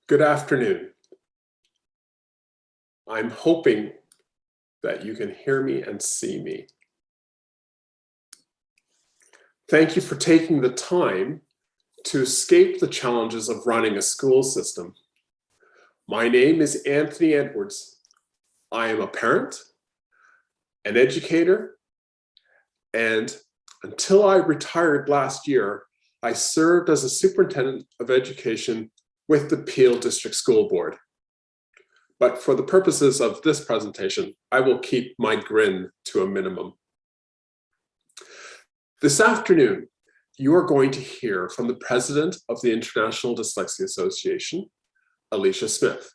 Good afternoon. I'm hoping that you can hear me and see me. Thank you for taking the time to escape the challenges of running a school system. My name is Anthony Edwards. I am a parent, an educator, and until I retired last year, I served as a superintendent of education with the Peel District School Board. But for the purposes of this presentation, I will keep my grin to a minimum. This afternoon, you are going to hear from the president of the International Dyslexia Association, Alicia Smith,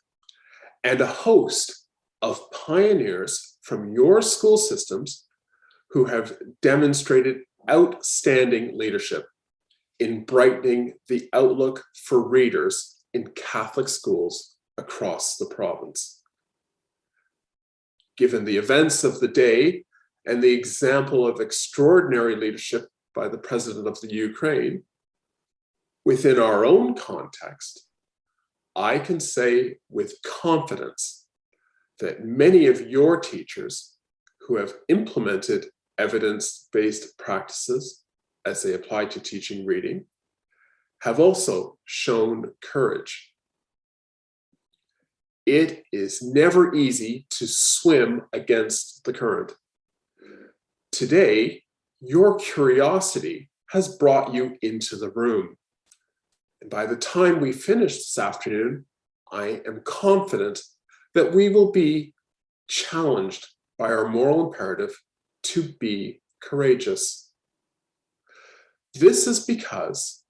and a host of pioneers from your school systems who have demonstrated outstanding leadership in brightening the outlook for readers in Catholic schools across the province. Given the events of the day and the example of extraordinary leadership by the president of the Ukraine, within our own context, I can say with confidence that many of your teachers who have implemented evidence-based practices as they apply to teaching reading have also shown courage. It is never easy to swim against the current. Today, your curiosity has brought you into the room. And by the time we finish this afternoon, I am confident that we will be challenged by our moral imperative to be courageous. This is because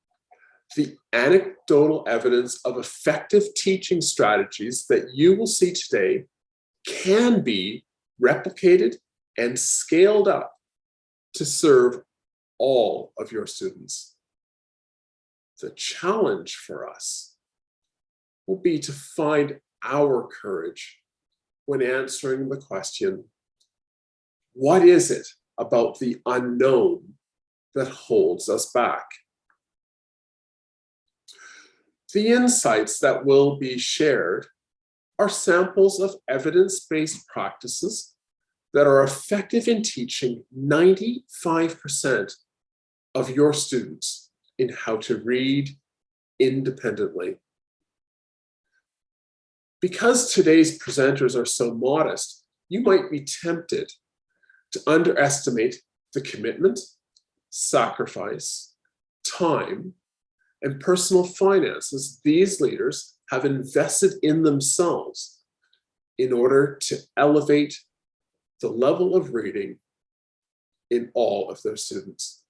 the anecdotal evidence of effective teaching strategies that you will see today can be replicated and scaled up to serve all of your students. The challenge for us will be to find our courage when answering the question, what is it about the unknown that holds us back? The insights that will be shared are samples of evidence-based practices that are effective in teaching 95% of your students in how to read independently. Because today's presenters are so modest, you might be tempted to underestimate the commitment, sacrifice, time, and personal finances these leaders have invested in themselves in order to elevate the level of reading in all of their students.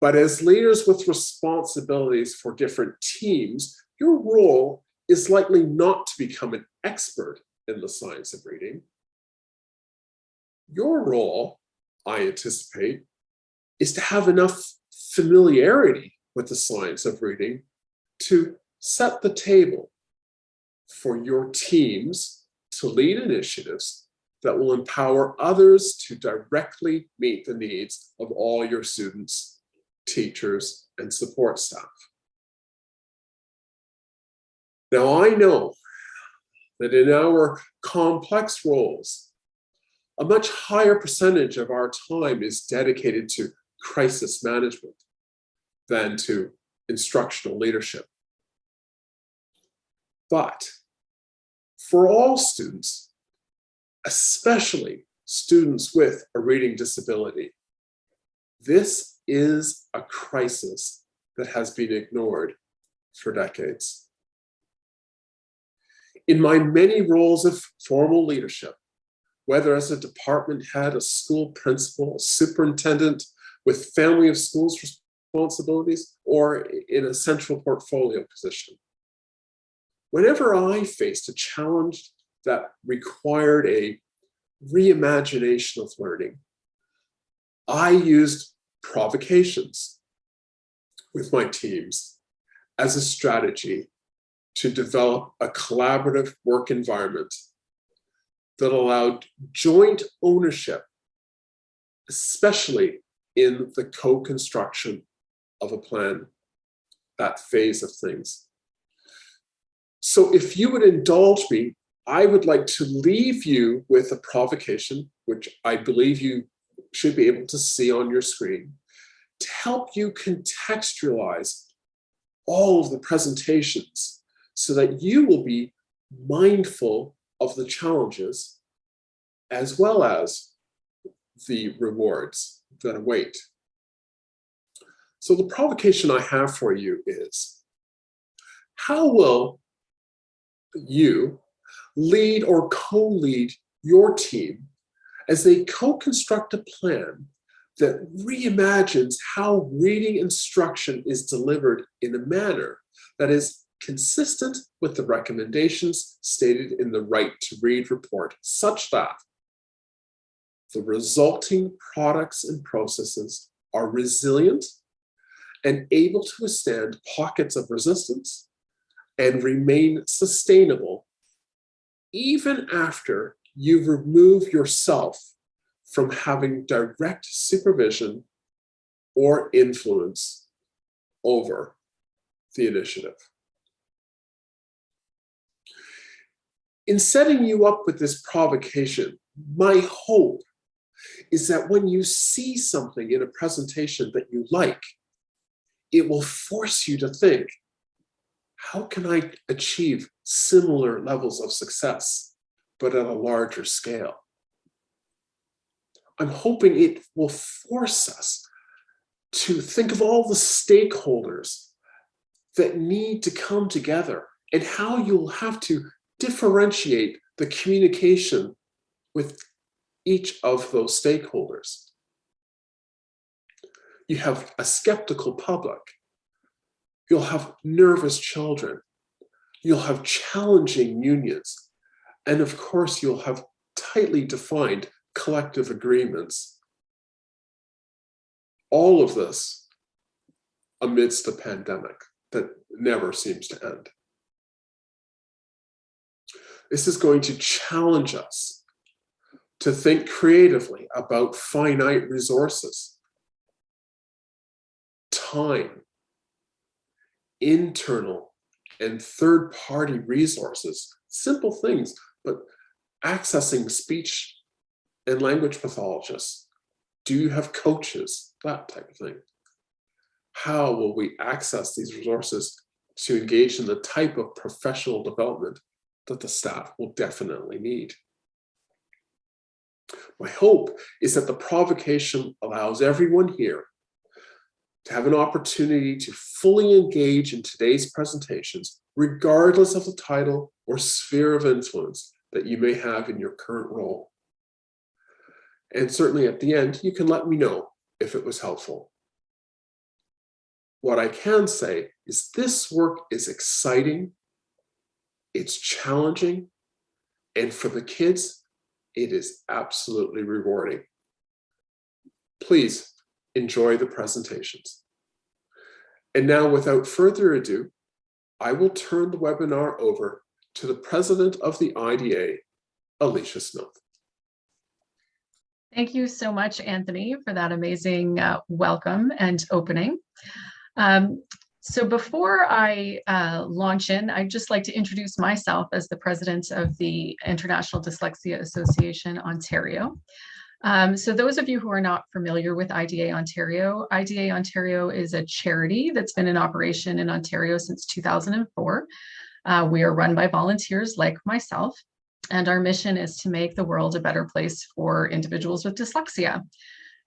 But as leaders with responsibilities for different teams, your role is likely not to become an expert in the science of reading. Your role, I anticipate, is to have enough familiarity with the science of reading to set the table for your teams to lead initiatives that will empower others to directly meet the needs of all your students, teachers, and support staff. Now, I know that in our complex roles, a much higher percentage of our time is dedicated to crisis management than to instructional leadership. But for all students, especially students with a reading disability, this is a crisis that has been ignored for decades. In my many roles of formal leadership, whether as a department head, a school principal, superintendent with family of schools responsibilities, or in a central portfolio position, whenever I faced a challenge that required a reimagination of learning, I used provocations with my teams as a strategy to develop a collaborative work environment that allowed joint ownership, especially in the co-construction of a plan, that phase of things. So if you would indulge me, I would like to leave you with a provocation, which I believe you should be able to see on your screen, to help you contextualize all of the presentations so that you will be mindful of the challenges as well as the rewards that await. So the provocation I have for you is, how will you lead or co-lead your team as they co-construct a plan that reimagines how reading instruction is delivered in a manner that is consistent with the recommendations stated in the Right to Read report, such that the resulting products and processes are resilient and able to withstand pockets of resistance and remain sustainable even after you remove yourself from having direct supervision or influence over the initiative. In setting you up with this provocation, my hope is that when you see something in a presentation that you like, it will force you to think, how can I achieve similar levels of success, but at a larger scale? I'm hoping it will force us to think of all the stakeholders that need to come together and how you'll have to differentiate the communication with each of those stakeholders. You have a skeptical public. You'll have nervous children. You'll have challenging unions. And of course, you'll have tightly defined collective agreements. All of this amidst a pandemic that never seems to end. This is going to challenge us to think creatively about finite resources, time, internal and third-party resources, simple things, but accessing speech and language pathologists. Do you have coaches? That type of thing. How will we access these resources to engage in the type of professional development that the staff will definitely need? My hope is that the provocation allows everyone here to have an opportunity to fully engage in today's presentations, regardless of the title or sphere of influence that you may have in your current role. And certainly at the end, you can let me know if it was helpful. What I can say is this work is exciting, it's challenging, and for the kids, it is absolutely rewarding. Please enjoy the presentations. And now, without further ado, I will turn the webinar over to the president of the IDA, Alicia Smith. Thank you so much, Anthony, for that amazing welcome and opening. So before I launch in, I'd just like to introduce myself as the president of the International Dyslexia Association Ontario. So those of you who are not familiar with IDA Ontario is a charity that's been in operation in Ontario since 2004. We are run by volunteers like myself, and our mission is to make the world a better place for individuals with dyslexia.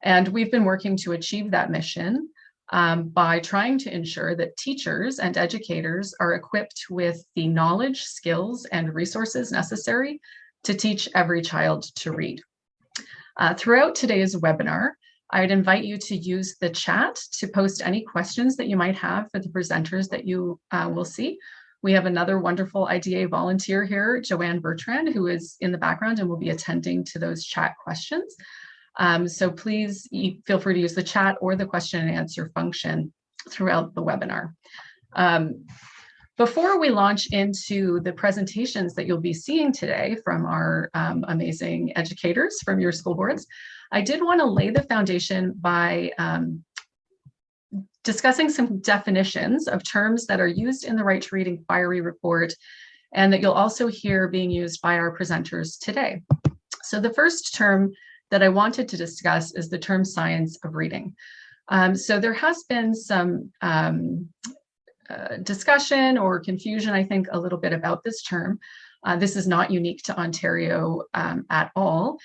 And we've been working to achieve that mission by trying to ensure that teachers and educators are equipped with the knowledge, skills, and resources necessary to teach every child to read. Throughout today's webinar, I'd invite you to use the chat to post any questions that you might have for the presenters that you will see. We have another wonderful IDA volunteer here, Joanne Bertrand, who is in the background and will be attending to those chat questions. So please feel free to use the chat or the question and answer function throughout the webinar. Before we launch into the presentations that you'll be seeing today from our amazing educators from your school boards, I did want to lay the foundation by discussing some definitions of terms that are used in the Right to Read Inquiry report and that you'll also hear being used by our presenters today. So the first term that I wanted to discuss is the term science of reading. So there has been some discussion or confusion, I think, a little bit about this term. This is not unique to Ontario at all.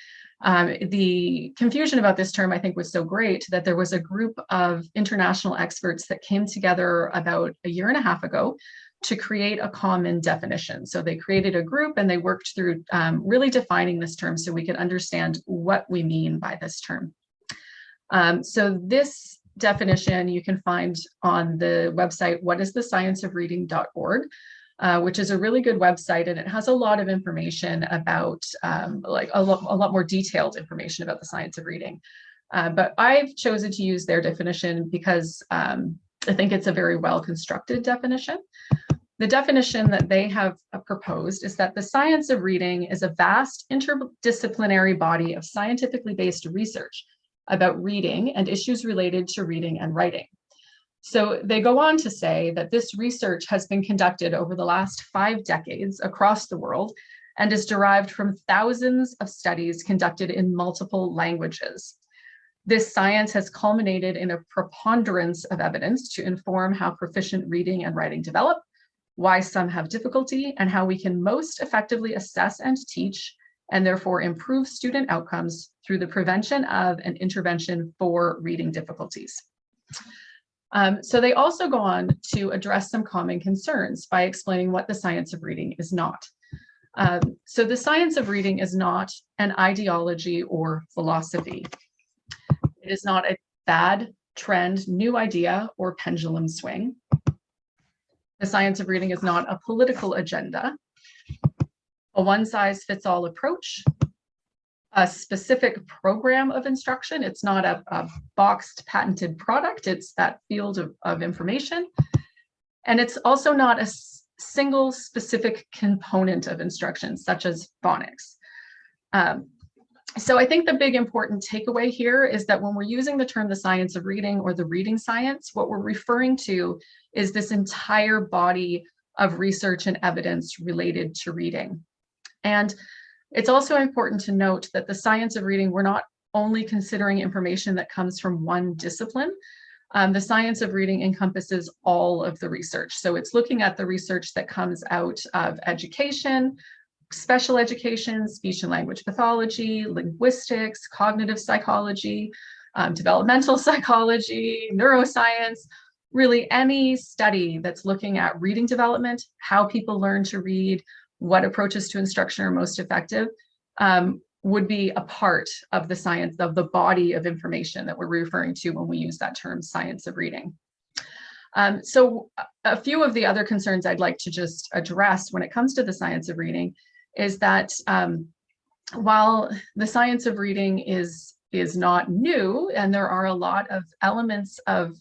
The confusion about this term, I think, was so great that there was a group of international experts that came together about a year and a half ago to create a common definition. So they created a group and they worked through really defining this term so we could understand what we mean by this term. So this definition you can find on the website whatisthescienceofreading.org, which is a really good website, and it has a lot of information about like a lot more detailed information about the science of reading. But I've chosen to use their definition because I think it's a very well constructed definition. The definition that they have proposed is that the science of reading is a vast interdisciplinary body of scientifically based research about reading and issues related to reading and writing. So they go on to say that this research has been conducted over the last 5 decades across the world and is derived from thousands of studies conducted in multiple languages. This science has culminated in a preponderance of evidence to inform how proficient reading and writing develop, why some have difficulty, and how we can most effectively assess and teach, and therefore improve student outcomes through the prevention of and intervention for reading difficulties. So they also go on to address some common concerns by explaining what the science of reading is not. So the science of reading is not an ideology or philosophy. It is not a fad, trend, new idea, or pendulum swing. The science of reading is not a political agenda, a one-size-fits-all approach, a specific program of instruction. It's not a boxed patented product. It's that field of information. And it's also not a single specific component of instruction, such as phonics. So I think the big important takeaway here is that when we're using the term the science of reading or the reading science, what we're referring to is this entire body of research and evidence related to reading. And it's also important to note that the science of reading, we're not only considering information that comes from one discipline. The science of reading encompasses all of the research. So it's looking at the research that comes out of education, special education, speech and language pathology, linguistics, cognitive psychology, developmental psychology, neuroscience, really any study that's looking at reading development, how people learn to read, what approaches to instruction are most effective, would be a part of the science of the body of information that we're referring to when we use that term science of reading. So a few of the other concerns I'd like to just address when it comes to the science of reading is that while the science of reading is not new, and there are a lot of elements of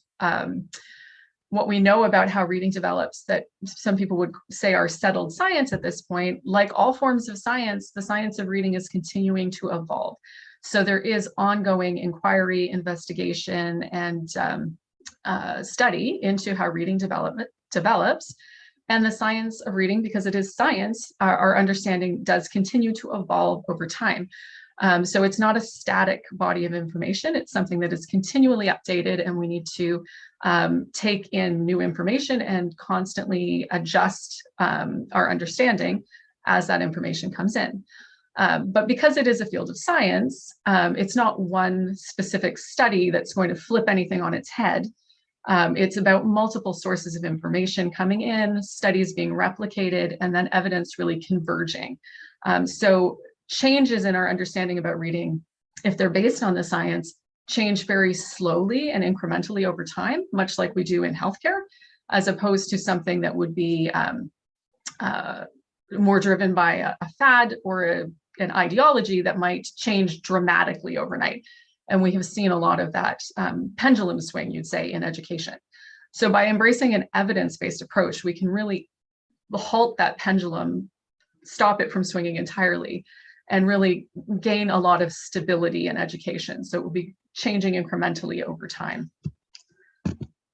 what we know about how reading develops that some people would say are settled science at this point, like all forms of science, the science of reading is continuing to evolve. So there is ongoing inquiry, investigation, and study into how reading develops. And the science of reading, because it is science, our understanding does continue to evolve over time. So it's not a static body of information. It's something that is continually updated, and we need to take in new information and constantly adjust our understanding as that information comes in. But because it is a field of science, it's not one specific study that's going to flip anything on its head. It's about multiple sources of information coming in, studies being replicated, and then evidence really converging. So changes in our understanding about reading, if they're based on the science, change very slowly and incrementally over time, much like we do in healthcare, as opposed to something that would be more driven by a fad or an ideology that might change dramatically overnight. And we have seen a lot of that pendulum swing, you'd say, in education. So by embracing an evidence-based approach, we can really halt that pendulum, stop it from swinging entirely, and really gain a lot of stability in education. So it will be changing incrementally over time.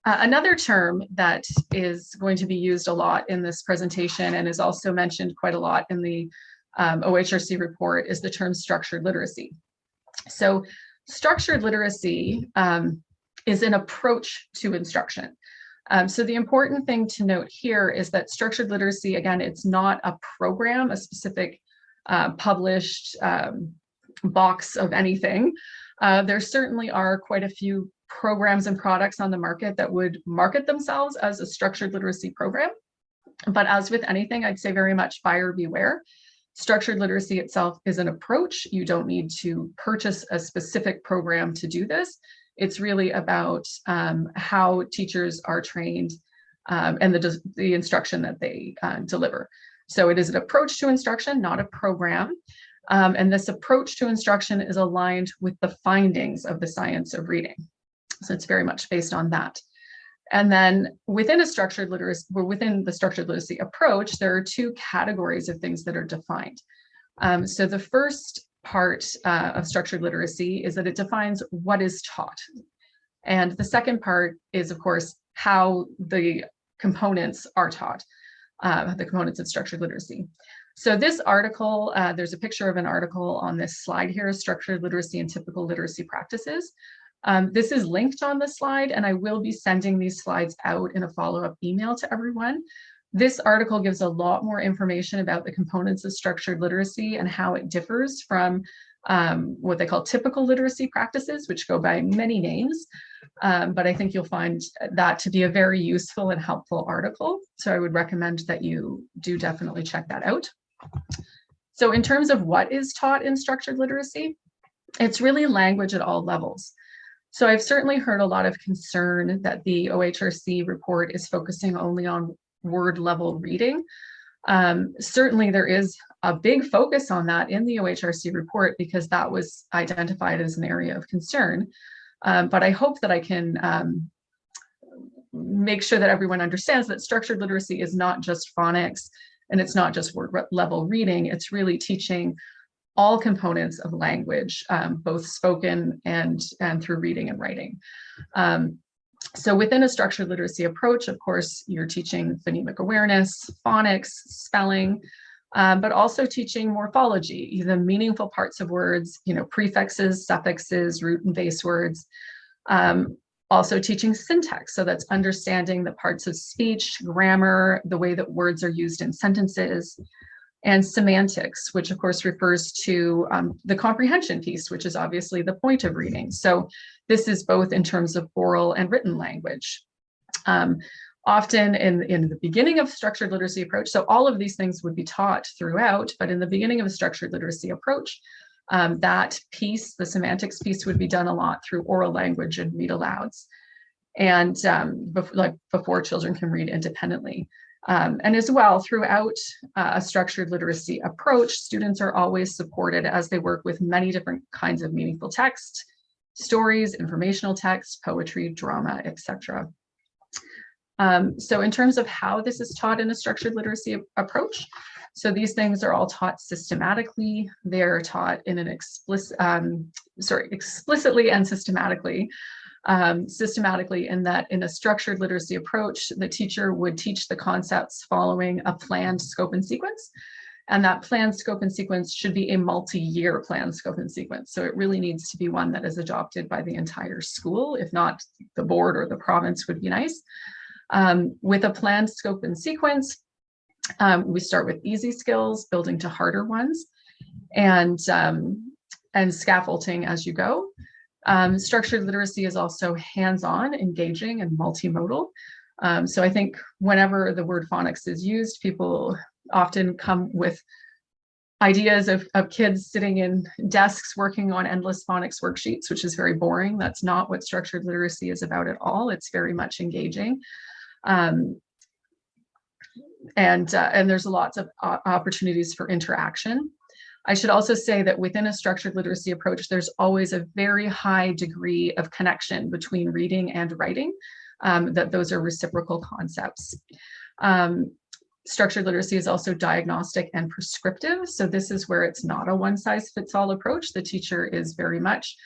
Another term that is going to be used a lot in this presentation and is also mentioned quite a lot in the OHRC report is the term structured literacy. So structured literacy is an approach to instruction. So the important thing to note here is that structured literacy, again, it's not a program, a specific published box of anything. There certainly are quite a few programs and products on the market that would market themselves as a structured literacy program. But as with anything, I'd say very much buyer beware. Structured literacy itself is an approach. You don't need to purchase a specific program to do this. It's really about how teachers are trained and the instruction that they deliver. So it is an approach to instruction, not a program. And this approach to instruction is aligned with the findings of the science of reading. So it's very much based on that. And then within the structured literacy approach, there are two categories of things that are defined. So the first part of structured literacy is that it defines what is taught. And the second part is, of course, how the components are taught, the components of structured literacy. So this article, there's a picture of an article on this slide here, Structured Literacy and Typical Literacy Practices. This is linked on the slide, and I will be sending these slides out in a follow-up email to everyone. This article gives a lot more information about the components of structured literacy and how it differs from what they call typical literacy practices, which go by many names. But I think you'll find that to be a very useful and helpful article. So I would recommend that you do definitely check that out. So in terms of what is taught in structured literacy, it's really language at all levels. So I've certainly heard a lot of concern that the OHRC report is focusing only on word level reading. Certainly there is a big focus on that in the OHRC report because that was identified as an area of concern. But I hope that I can make sure that everyone understands that structured literacy is not just phonics and it's not just word level reading. It's really teaching all components of language, both spoken and through reading and writing. So within a structured literacy approach, of course, you're teaching phonemic awareness, phonics, spelling, but also teaching morphology, the meaningful parts of words, prefixes, suffixes, root and base words. Also teaching syntax, so that's understanding the parts of speech, grammar, the way that words are used in sentences, and semantics, which of course refers to the comprehension piece, which is obviously the point of reading. So this is both in terms of oral and written language. Often in the beginning of structured literacy approach, so all of these things would be taught throughout, but in the beginning of a structured literacy approach, that piece, the semantics piece, would be done a lot through oral language and read alouds, and before children can read independently. And as well, throughout a structured literacy approach, students are always supported as they work with many different kinds of meaningful text, stories, informational text, poetry, drama, etc. So in terms of how this is taught in a structured literacy approach, so these things are all taught systematically. They're taught in an explicitly and systematically. Systematically in that in a structured literacy approach, the teacher would teach the concepts following a planned scope and sequence. And that planned scope and sequence should be a multi-year planned scope and sequence. So it really needs to be one that is adopted by the entire school. If not, the board or the province would be nice. With a planned scope and sequence, we start with easy skills, building to harder ones, and scaffolding as you go. Structured literacy is also hands-on, engaging, and multimodal. So I think whenever the word phonics is used, people often come with ideas of kids sitting in desks working on endless phonics worksheets, which is very boring. That's not what structured literacy is about at all. It's very much engaging. And there's lots of opportunities for interaction. I should also say that within a structured literacy approach, there's always a very high degree of connection between reading and writing, that those are reciprocal concepts. Structured literacy is also diagnostic and prescriptive. So this is where it's not a one-size-fits-all approach. The teacher is very much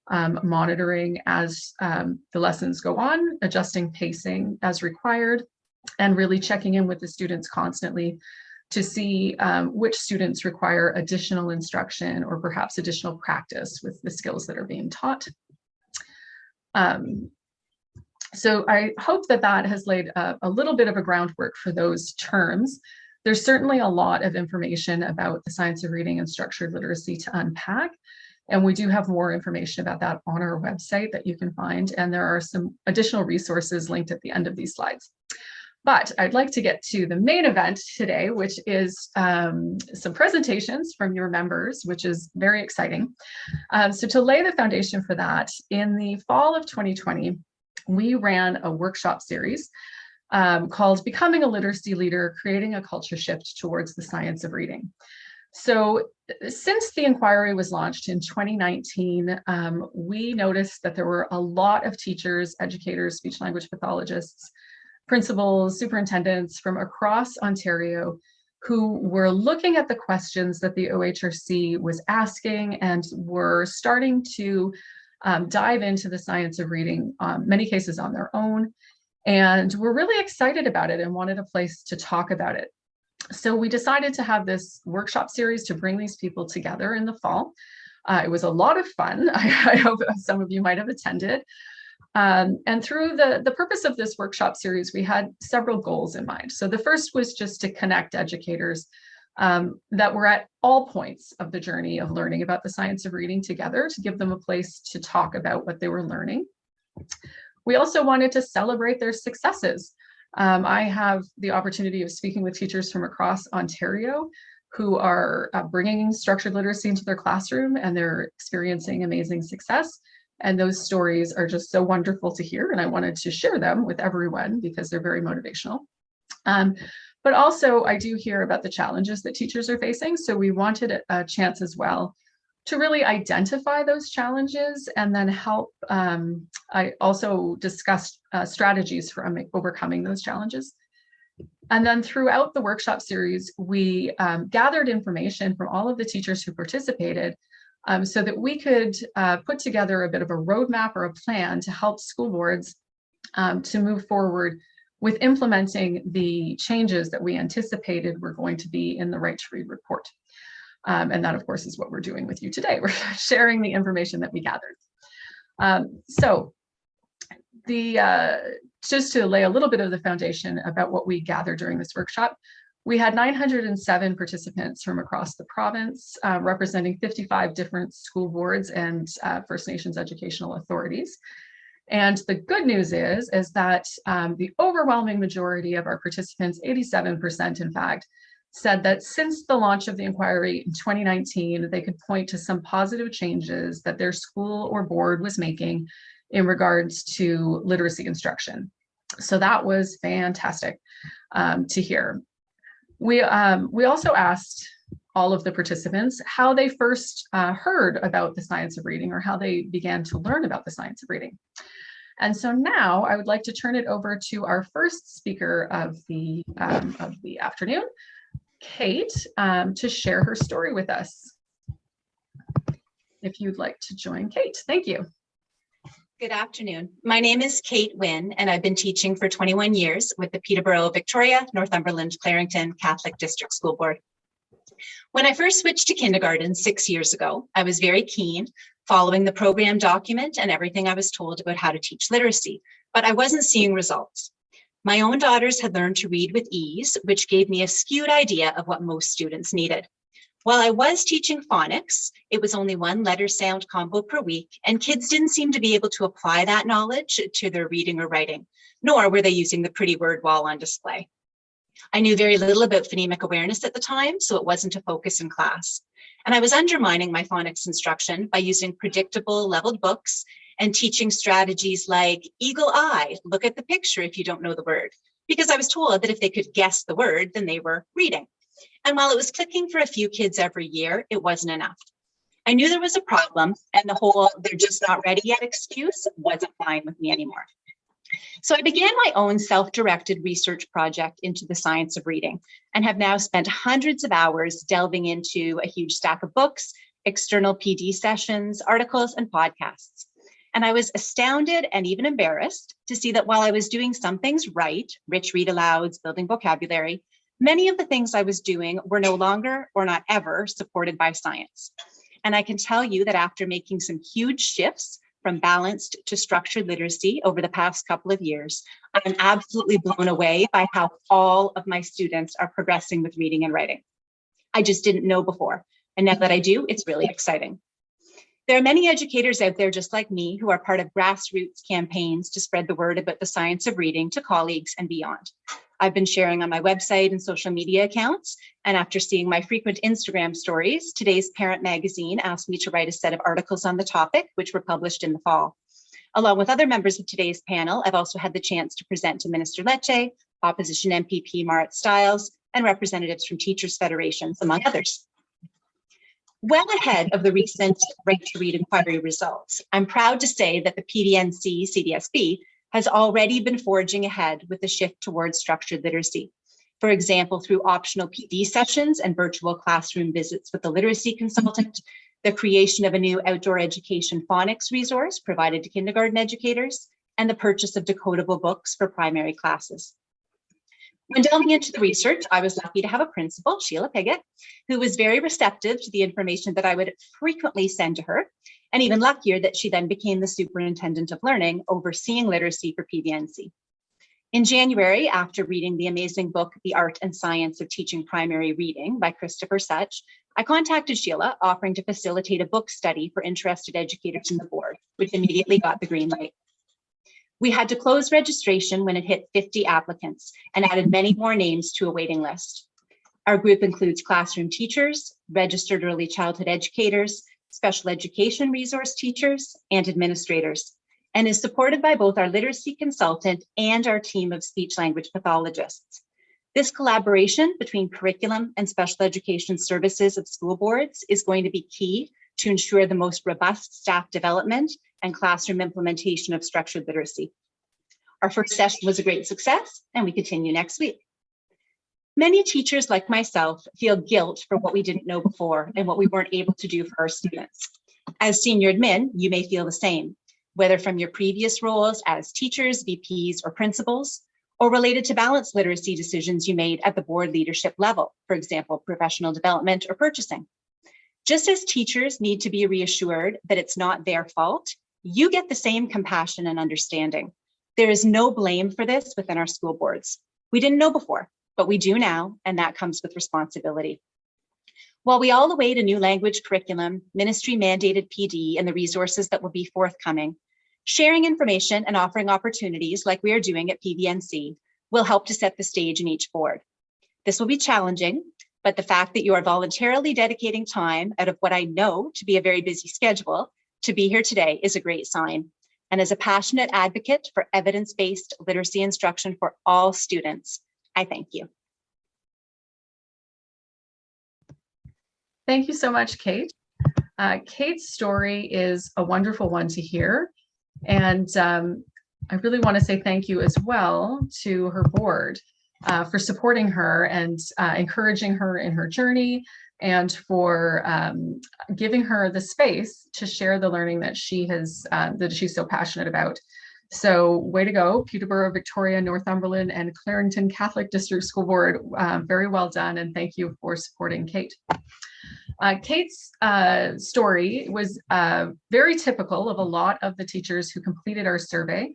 monitoring as the lessons go on, adjusting pacing as required, and really checking in with the students constantly to see which students require additional instruction or perhaps additional practice with the skills that are being taught. So I hope that that has laid a little bit of a groundwork for those terms. There's certainly a lot of information about the science of reading and structured literacy to unpack. And we do have more information about that on our website that you can find. And there are some additional resources linked at the end of these slides. But I'd like to get to the main event today, which is some presentations from your members, which is very exciting. So to lay the foundation for that, in the fall of 2020, we ran a workshop series called Becoming a Literacy Leader, Creating a Culture Shift Towards the Science of Reading. So since the inquiry was launched in 2019, we noticed that there were a lot of teachers, educators, speech language pathologists, principals, superintendents from across Ontario who were looking at the questions that the OHRC was asking and were starting to dive into the science of reading, many cases on their own, and were really excited about it and wanted a place to talk about it. So we decided to have this workshop series to bring these people together in the fall. It was a lot of fun. I hope some of you might have attended. And through the purpose of this workshop series, we had several goals in mind. So the first was just to connect educators that were at all points of the journey of learning about the science of reading together, to give them a place to talk about what they were learning. We also wanted to celebrate their successes. I have the opportunity of speaking with teachers from across Ontario who are bringing structured literacy into their classroom, and they're experiencing amazing success. And those stories are just so wonderful to hear, and I wanted to share them with everyone because they're very motivational. But also, I do hear about the challenges that teachers are facing, so we wanted a chance as well to really identify those challenges and then help. I also discussed strategies for overcoming those challenges. And then throughout the workshop series, we gathered information from all of the teachers who participated so that we could put together a bit of a roadmap or a plan to help school boards to move forward with implementing the changes that we anticipated were going to be in the Right to Read report. And that, of course, is what we're doing with you today. We're sharing the information that we gathered. So just to lay a little bit of the foundation about what we gathered during this workshop, we had 907 participants from across the province, representing 55 different school boards and First Nations educational authorities. And the good news is that the overwhelming majority of our participants, 87% in fact, said that since the launch of the inquiry in 2019, they could point to some positive changes that their school or board was making in regards to literacy instruction. So that was fantastic to hear. We also asked all of the participants how they first heard about the science of reading, or how they began to learn about the science of reading. And so now I would like to turn it over to our first speaker of the afternoon, Kate, to share her story with us. If you'd like to join Kate, thank you. Good afternoon. My name is Kate Nguyen, and I've been teaching for 21 years with the Peterborough, Victoria, Northumberland, Clarington Catholic District School Board. When I first switched to kindergarten 6 years ago, I was very keen, following the program document and everything I was told about how to teach literacy, but I wasn't seeing results. My own daughters had learned to read with ease, which gave me a skewed idea of what most students needed. While I was teaching phonics, it was only one letter sound combo per week, and kids didn't seem to be able to apply that knowledge to their reading or writing, nor were they using the pretty word wall on display. I knew very little about phonemic awareness at the time, so it wasn't a focus in class. And I was undermining my phonics instruction by using predictable leveled books and teaching strategies like eagle eye, look at the picture if you don't know the word, because I was told that if they could guess the word, then they were reading. And while it was clicking for a few kids every year, it wasn't enough. I knew there was a problem, and the whole "they're just not ready yet" excuse wasn't flying with me anymore. So I began my own self-directed research project into the science of reading, and have now spent hundreds of hours delving into a huge stack of books external PD sessions, articles, and podcasts. And I was astounded and even embarrassed to see that while I was doing some things right, rich read alouds, building vocabulary, many of the things I was doing were no longer or not ever supported by science. And I can tell you that after making some huge shifts from balanced to structured literacy over the past couple of years, I'm absolutely blown away by how all of my students are progressing with reading and writing. I just didn't know before. And now that I do, it's really exciting. There are many educators out there just like me who are part of grassroots campaigns to spread the word about the science of reading to colleagues and beyond. I've been sharing on my website and social media accounts, and after seeing my frequent Instagram stories, today's Parent Magazine asked me to write a set of articles on the topic, which were published in the fall. Along with other members of today's panel, I've also had the chance to present to Minister Lecce, Opposition MPP Marit Stiles, and representatives from Teachers Federations, among others. Well ahead of the recent Right to Read inquiry results, I'm proud to say that the PDNC CDSB has already been forging ahead with the shift towards structured literacy. For example, through optional PD sessions and virtual classroom visits with the literacy consultant, the creation of a new outdoor education phonics resource provided to kindergarten educators, and the purchase of decodable books for primary classes. When delving into the research, I was lucky to have a principal, Sheila Piggott, who was very receptive to the information that I would frequently send to her, and even luckier that she then became the superintendent of learning, overseeing literacy for PDNC. In January, after reading the amazing book, The Art and Science of Teaching Primary Reading by Christopher Such, I contacted Sheila, offering to facilitate a book study for interested educators in the board, which immediately got the green light. We had to close registration when it hit 50 applicants and added many more names to a waiting list. Our group includes classroom teachers, registered early childhood educators, special education resource teachers, and administrators, and is supported by both our literacy consultant and our team of speech language pathologists. This collaboration between curriculum and special education services of school boards is going to be key to ensure the most robust staff development and classroom implementation of structured literacy. Our first session was a great success, and we continue next week. Many teachers like myself feel guilt for what we didn't know before and what we weren't able to do for our students. As senior admin, you may feel the same, whether from your previous roles as teachers, VPs, or principals, or related to balanced literacy decisions you made at the board leadership level, for example, professional development or purchasing. Just as teachers need to be reassured that it's not their fault, you get the same compassion and understanding. There is no blame for this within our school boards. We didn't know before, but we do now, and that comes with responsibility. While we all await a new language curriculum, ministry mandated PD, and the resources that will be forthcoming, sharing information and offering opportunities like we are doing at PDNC will help to set the stage in each board. This will be challenging, but the fact that you are voluntarily dedicating time out of what I know to be a very busy schedule to be here today is a great sign. And as a passionate advocate for evidence-based literacy instruction for all students, I thank you. Thank you so much, Kate. Kate's story is a wonderful one to hear. And I really want to say thank you as well to her board for supporting her and encouraging her in her journey, and for giving her the space to share the learning that she has, that she's so passionate about. So way to go, Peterborough, Victoria, Northumberland, and Clarington Catholic District School Board. Very well done, and thank you for supporting Kate. Kate's story was very typical of a lot of the teachers who completed our survey.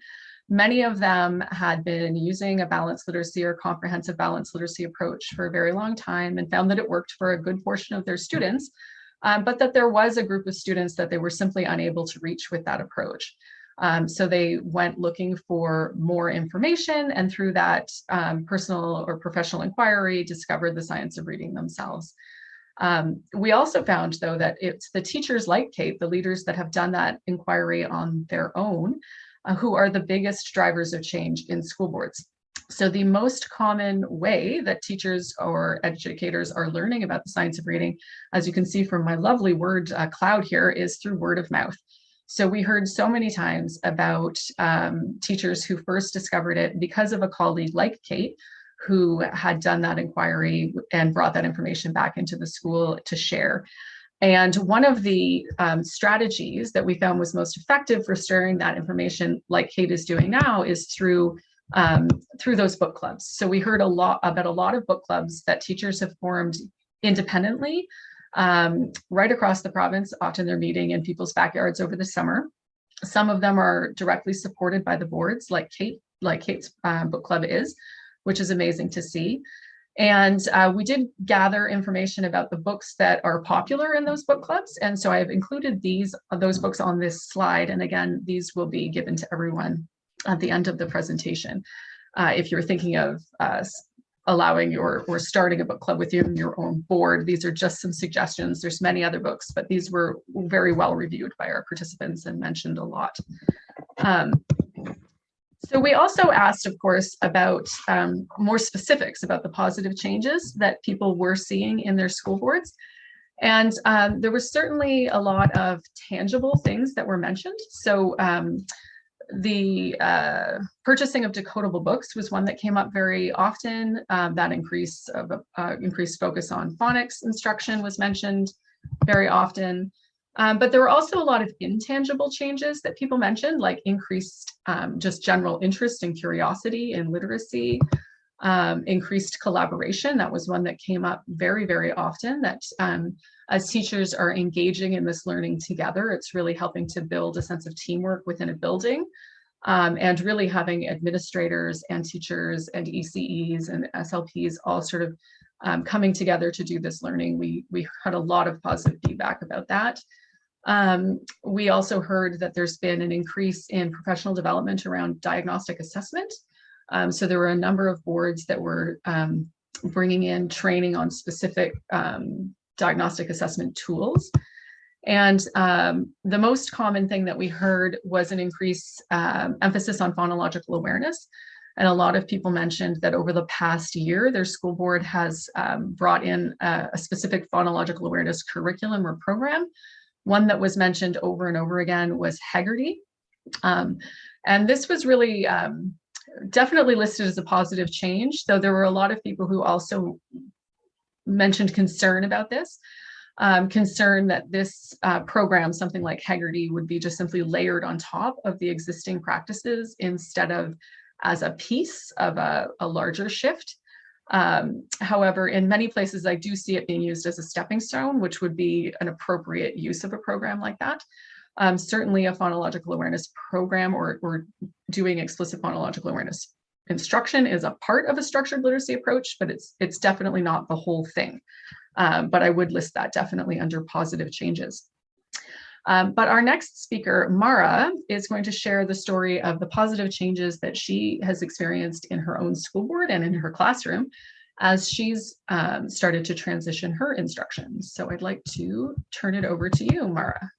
Many of them had been using a balanced literacy or comprehensive balanced literacy approach for a very long time and found that it worked for a good portion of their students, but that there was a group of students that they were simply unable to reach with that approach. So they went looking for more information, and through that personal or professional inquiry, discovered the science of reading themselves. We also found, though, that it's the teachers like Kate, the leaders that have done that inquiry on their own, who are the biggest drivers of change in school boards. So the most common way that teachers or educators are learning about the science of reading, as you can see from my lovely word cloud here, is through word of mouth. So we heard so many times about teachers who first discovered it because of a colleague like Kate, who had done that inquiry and brought that information back into the school to share. And one of the strategies that we found was most effective for sharing that information, like Kate is doing now, is through those book clubs. So we heard about a lot of book clubs that teachers have formed independently right across the province. Often they're meeting in people's backyards over the summer. Some of them are directly supported by the boards, like Kate's book club is, which is amazing to see. And we did gather information about the books that are popular in those book clubs. And so I've included those books on this slide. And again, these will be given to everyone at the end of the presentation. If you're thinking of allowing or starting a book club with your own board, these are just some suggestions. There's many other books, but these were very well reviewed by our participants and mentioned a lot. So we also asked, of course, about more specifics about the positive changes that people were seeing in their school boards. And there was certainly a lot of tangible things that were mentioned. So the purchasing of decodable books was one that came up very often. That increased focus on phonics instruction was mentioned very often. But there were also a lot of intangible changes that people mentioned, like increased just general interest and curiosity in literacy, increased collaboration. That was one that came up very, very often, that as teachers are engaging in this learning together, it's really helping to build a sense of teamwork within a building, and really having administrators and teachers and ECEs and SLPs all sort of coming together to do this learning. We had a lot of positive feedback about that. We also heard that there's been an increase in professional development around diagnostic assessment. So there were a number of boards that were bringing in training on specific diagnostic assessment tools. And the most common thing that we heard was an increased emphasis on phonological awareness. And a lot of people mentioned that over the past year, their school board has brought in a specific phonological awareness curriculum or program. One that was mentioned over and over again was Haggerty. And this was really definitely listed as a positive change, though there were a lot of people who also mentioned concern about this. Concern that this program, something like Haggerty, would be just simply layered on top of the existing practices instead of as a piece of a larger shift. However, in many places, I do see it being used as a stepping stone, which would be an appropriate use of a program like that. Certainly a phonological awareness program or doing explicit phonological awareness instruction is a part of a structured literacy approach, but it's definitely not the whole thing. But I would list that definitely under positive changes. But our next speaker, Mara, is going to share the story of the positive changes that she has experienced in her own school board and in her classroom as she's started to transition her instruction. So I'd like to turn it over to you, Mara.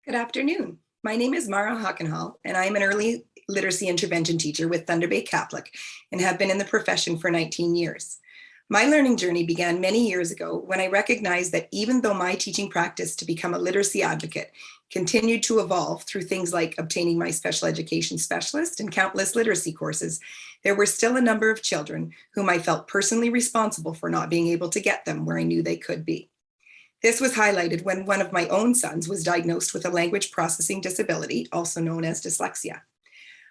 Good afternoon. My name is Mara Hackenhall, and I am an early literacy intervention teacher with Thunder Bay Catholic and have been in the profession for 19 years. My learning journey began many years ago when I recognized that even though my teaching practice to become a literacy advocate continued to evolve through things like obtaining my special education specialist and countless literacy courses, there were still a number of children whom I felt personally responsible for not being able to get them where I knew they could be. This was highlighted when one of my own sons was diagnosed with a language processing disability, also known as dyslexia.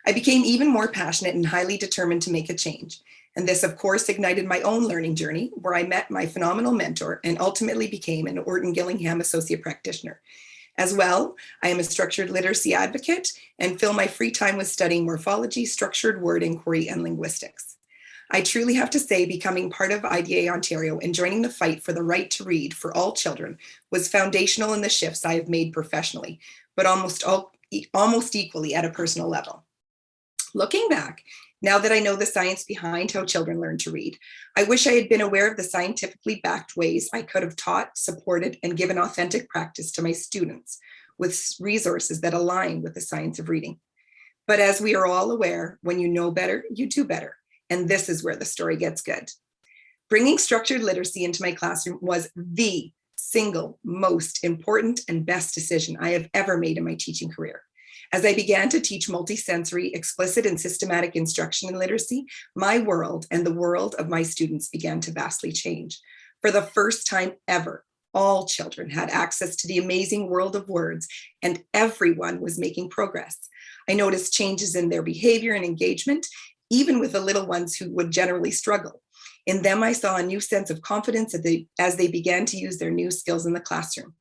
I became even more passionate and highly determined to make a change. And this, of course, ignited my own learning journey, where I met my phenomenal mentor and ultimately became an Orton Gillingham Associate Practitioner. As well, I am a structured literacy advocate and fill my free time with studying morphology, structured word inquiry, and linguistics. I truly have to say becoming part of IDA Ontario and joining the fight for the right to read for all children was foundational in the shifts I have made professionally, but almost equally at a personal level. Looking back, now that I know the science behind how children learn to read, I wish I had been aware of the scientifically backed ways I could have taught, supported, and given authentic practice to my students with resources that align with the science of reading. But as we are all aware, when you know better, you do better. And this is where the story gets good. Bringing structured literacy into my classroom was the single most important and best decision I have ever made in my teaching career. As I began to teach multisensory, explicit, and systematic instruction in literacy, my world and the world of my students began to vastly change. For the first time ever, all children had access to the amazing world of words, and everyone was making progress. I noticed changes in their behavior and engagement, even with the little ones who would generally struggle. In them, I saw a new sense of confidence as they began to use their new skills in the classroom.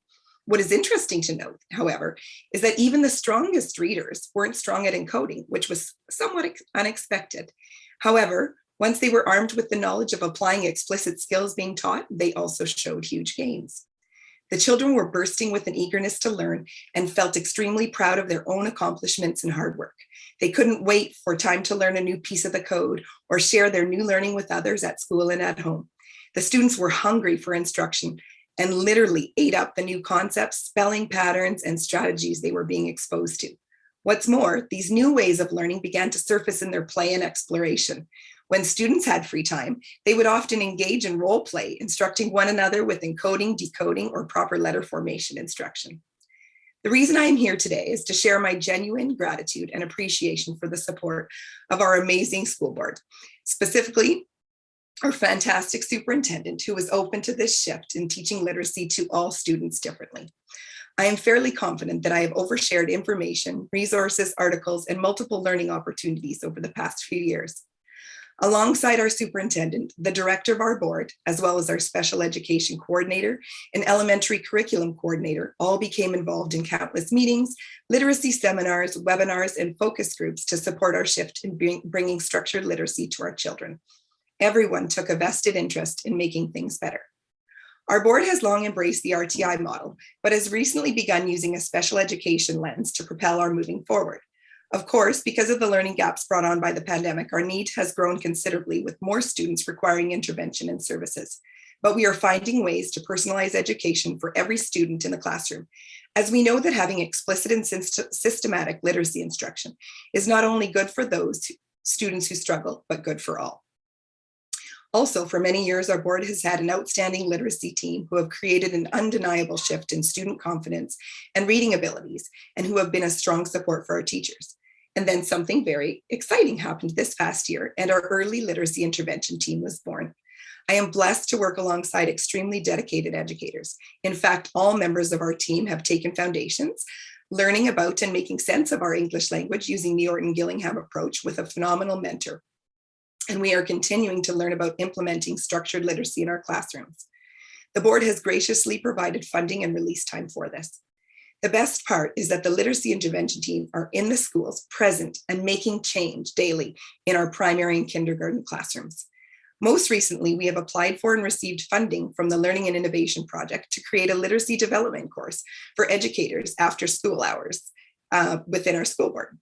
What is interesting to note, however, is that even the strongest readers weren't strong at encoding, which was somewhat unexpected. However, once they were armed with the knowledge of applying explicit skills being taught, they also showed huge gains. The children were bursting with an eagerness to learn and felt extremely proud of their own accomplishments and hard work. They couldn't wait for time to learn a new piece of the code or share their new learning with others at school and at home. The students were hungry for instruction and literally ate up the new concepts, spelling patterns, and strategies they were being exposed to. What's more, these new ways of learning began to surface in their play and exploration. When students had free time, they would often engage in role play, instructing one another with encoding, decoding, or proper letter formation instruction. The reason I am here today is to share my genuine gratitude and appreciation for the support of our amazing school board, specifically our fantastic superintendent who was open to this shift in teaching literacy to all students differently. I am fairly confident that I have overshared information, resources, articles, and multiple learning opportunities over the past few years. Alongside our superintendent, the director of our board, as well as our special education coordinator and elementary curriculum coordinator, all became involved in countless meetings, literacy seminars, webinars, and focus groups to support our shift in bringing structured literacy to our children. Everyone took a vested interest in making things better. Our board has long embraced the RTI model, but has recently begun using a special education lens to propel our moving forward. Of course, because of the learning gaps brought on by the pandemic, our need has grown considerably with more students requiring intervention and services. But we are finding ways to personalize education for every student in the classroom, as we know that having explicit and systematic literacy instruction is not only good for those students who struggle, but good for all. Also, for many years, our board has had an outstanding literacy team who have created an undeniable shift in student confidence and reading abilities, and who have been a strong support for our teachers. And then something very exciting happened this past year, and our early literacy intervention team was born. I am blessed to work alongside extremely dedicated educators. In fact, all members of our team have taken foundations, learning about and making sense of our English language using the Orton-Gillingham approach with a phenomenal mentor. And we are continuing to learn about implementing structured literacy in our classrooms. The board has graciously provided funding and release time for this. The best part is that the literacy intervention team are in the schools, present and making change daily in our primary and kindergarten classrooms. Most recently, we have applied for and received funding from the Learning and Innovation Project to create a literacy development course for educators after school hours within our school board.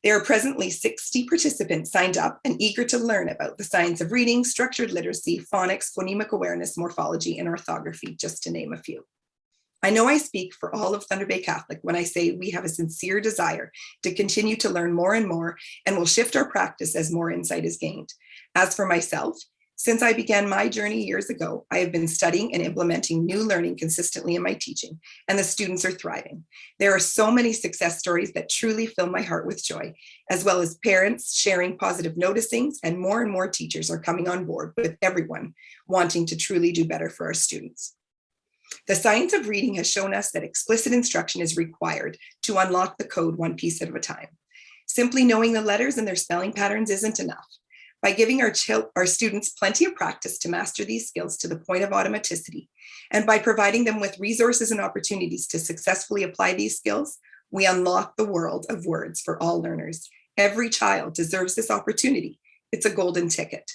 There are presently 60 participants signed up and eager to learn about the science of reading, structured literacy, phonics, phonemic awareness, morphology, and orthography, just to name a few. I know I speak for all of Thunder Bay Catholic when I say we have a sincere desire to continue to learn more and more, and will shift our practice as more insight is gained. As for myself, since I began my journey years ago, I have been studying and implementing new learning consistently in my teaching, and the students are thriving. There are so many success stories that truly fill my heart with joy, as well as parents sharing positive noticings, and more teachers are coming on board with everyone wanting to truly do better for our students. The science of reading has shown us that explicit instruction is required to unlock the code one piece at a time. Simply knowing the letters and their spelling patterns isn't enough. By giving our students plenty of practice to master these skills to the point of automaticity, and by providing them with resources and opportunities to successfully apply these skills, we unlock the world of words for all learners. Every child deserves this opportunity. It's a golden ticket.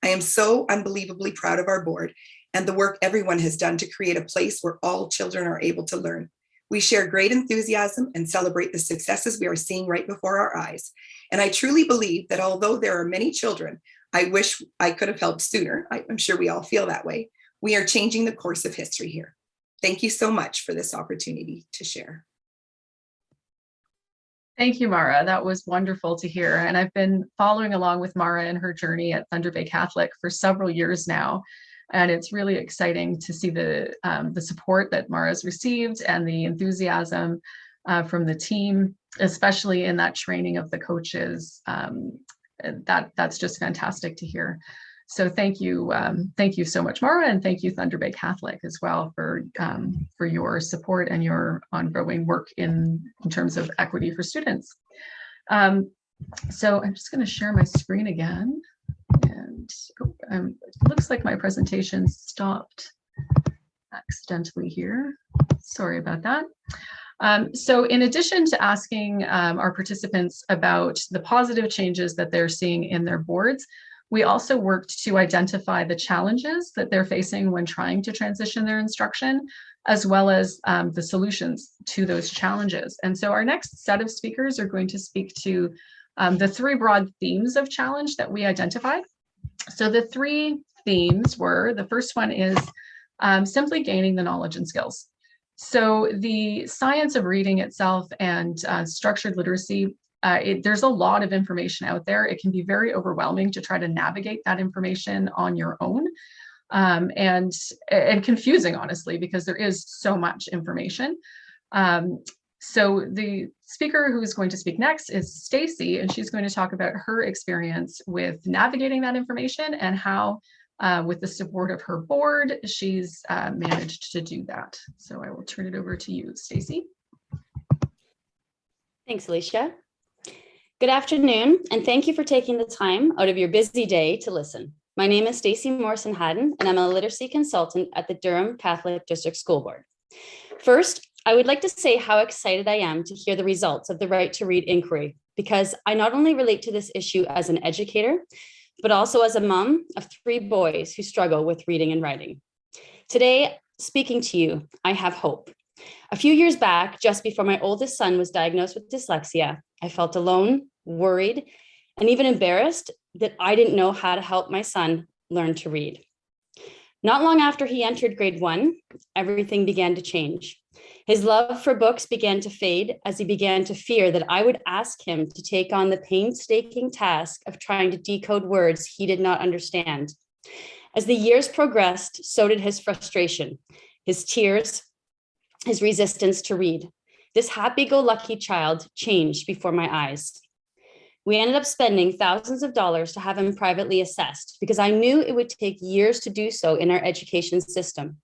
I am so unbelievably proud of our board and the work everyone has done to create a place where all children are able to learn. We share great enthusiasm and celebrate the successes we are seeing right before our eyes. And I truly believe that although there are many children I wish I could have helped sooner, I'm sure we all feel that way, we are changing the course of history here. Thank you so much for this opportunity to share. Thank you, Mara. That was wonderful to hear. And I've been following along with Mara and her journey at Thunder Bay Catholic for several years now. And it's really exciting to see the support that Mara's received and the enthusiasm from the team especially in that training of the coaches. That's just fantastic to hear. So thank you so much, Mara, and thank you, Thunder Bay Catholic, as well for your support and your ongoing work in terms of equity for students. So I'm just going to share my screen again, and it looks like my presentation stopped accidentally here. Sorry about that. So in addition to asking our participants about the positive changes that they're seeing in their boards, we also worked to identify the challenges that they're facing when trying to transition their instruction, as well as the solutions to those challenges. And so our next set of speakers are going to speak to the three broad themes of challenge that we identified. So the three themes were, the first one is simply gaining the knowledge and skills. So the science of reading itself and structured literacy, there's a lot of information out there. It can be very overwhelming to try to navigate that information on your own, and confusing, honestly, because there is so much information. So the speaker who is going to speak next is Stacy, and she's going to talk about her experience with navigating that information and how, with the support of her board, she's managed to do that. So I will turn it over to you, Stacy. Thanks, Alicia. Good afternoon, and thank you for taking the time out of your busy day to listen. My name is Stacy Morrison-Hadden, and I'm a literacy consultant at the Durham Catholic District School Board. First, I would like to say how excited I am to hear the results of the Right to Read inquiry, because I not only relate to this issue as an educator, but also as a mom of 3 boys who struggle with reading and writing. Today, speaking to you, I have hope. A few years back, just before my oldest son was diagnosed with dyslexia, I felt alone, worried, and even embarrassed that I didn't know how to help my son learn to read. Not long after he entered grade 1, everything began to change. His love for books began to fade as he began to fear that I would ask him to take on the painstaking task of trying to decode words he did not understand. As the years progressed, so did his frustration, his tears, his resistance to read. This happy-go-lucky child changed before my eyes. We ended up spending thousands of dollars to have him privately assessed because I knew it would take years to do so in our education system.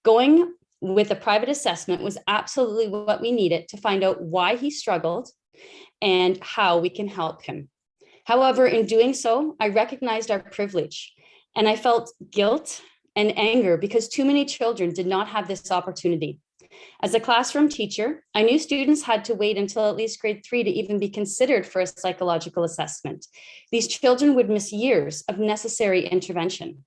Going with a private assessment was absolutely what we needed to find out why he struggled and how we can help him. However, in doing so, I recognized our privilege, and I felt guilt and anger because too many children did not have this opportunity. As a classroom teacher, I knew students had to wait until at least grade 3 to even be considered for a psychological assessment. These children would miss years of necessary intervention.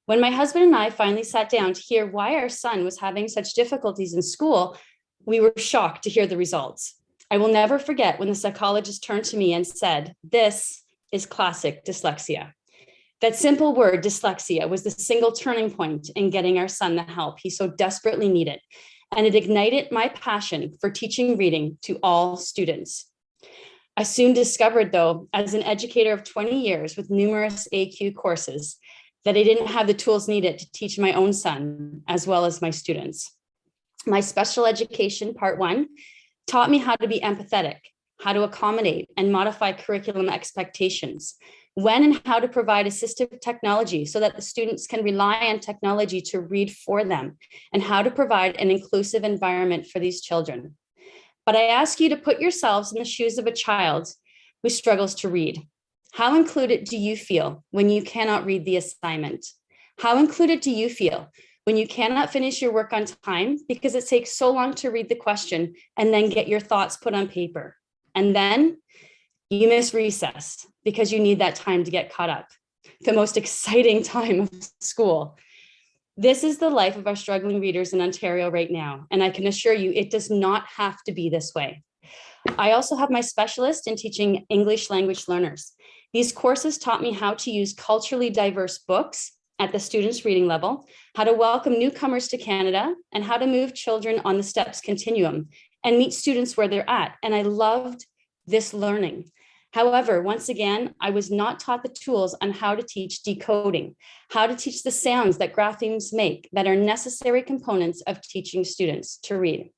When my husband and I finally sat down to hear why our son was having such difficulties in school, we were shocked to hear the results. I will never forget when the psychologist turned to me and said, "This is classic dyslexia." That simple word, dyslexia, was the single turning point in getting our son the help he so desperately needed, and it ignited my passion for teaching reading to all students. I soon discovered, though, as an educator of 20 years with numerous AQ courses, that I didn't have the tools needed to teach my own son as well as my students. My special education part 1 taught me how to be empathetic, how to accommodate and modify curriculum expectations, when and how to provide assistive technology so that the students can rely on technology to read for them, and how to provide an inclusive environment for these children. But I ask you to put yourselves in the shoes of a child who struggles to read. How included do you feel when you cannot read the assignment? How included do you feel when you cannot finish your work on time because it takes so long to read the question and then get your thoughts put on paper? And then you miss recess because you need that time to get caught up, the most exciting time of school. This is the life of our struggling readers in Ontario right now, and I can assure you it does not have to be this way. I also have my specialist in teaching English language learners. These courses taught me how to use culturally diverse books at the students' reading level, how to welcome newcomers to Canada, and how to move children on the STEPS continuum and meet students where they're at. And I loved this learning. However, once again, I was not taught the tools on how to teach decoding, how to teach the sounds that graphemes make that are necessary components of teaching students to read.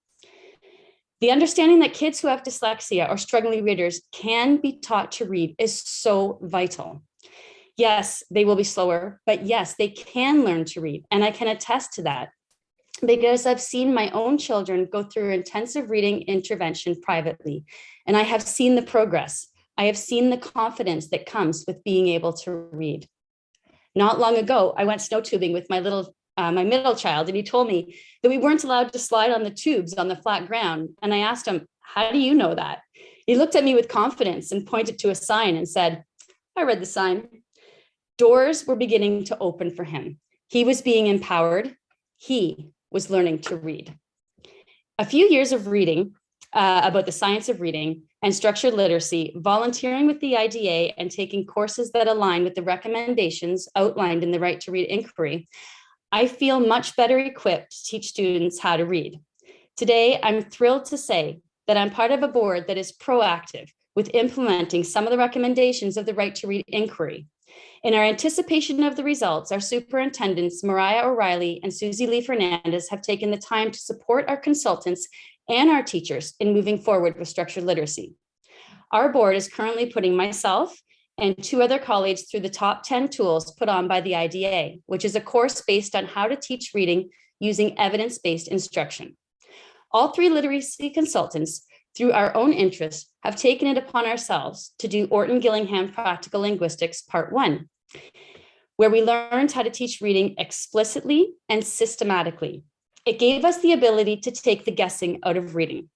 The understanding that kids who have dyslexia or struggling readers can be taught to read is so vital. Yes, they will be slower, but yes, they can learn to read. And I can attest to that because I've seen my own children go through intensive reading intervention privately, and I have seen the progress. I have seen the confidence that comes with being able to read. Not long ago, I went snow tubing with my middle child, and he told me that we weren't allowed to slide on the tubes on the flat ground. And I asked him, "How do you know that?" He looked at me with confidence and pointed to a sign and said, "I read the sign." Doors were beginning to open for him. He was being empowered. He was learning to read. A few years of reading about the science of reading and structured literacy, volunteering with the IDA, and taking courses that align with the recommendations outlined in the Right to Read Inquiry, I feel much better equipped to teach students how to read. Today, I'm thrilled to say that I'm part of a board that is proactive with implementing some of the recommendations of the Right to Read Inquiry. In our anticipation of the results, our superintendents, Mariah O'Reilly and Susie Lee Fernandez, have taken the time to support our consultants and our teachers in moving forward with structured literacy. Our board is currently putting myself and 2 other colleagues through the top 10 tools put on by the IDA, which is a course based on how to teach reading using evidence-based instruction. All 3 literacy consultants, through our own interests, have taken it upon ourselves to do Orton Gillingham Practical Linguistics Part 1, where we learned how to teach reading explicitly and systematically. It gave us the ability to take the guessing out of reading.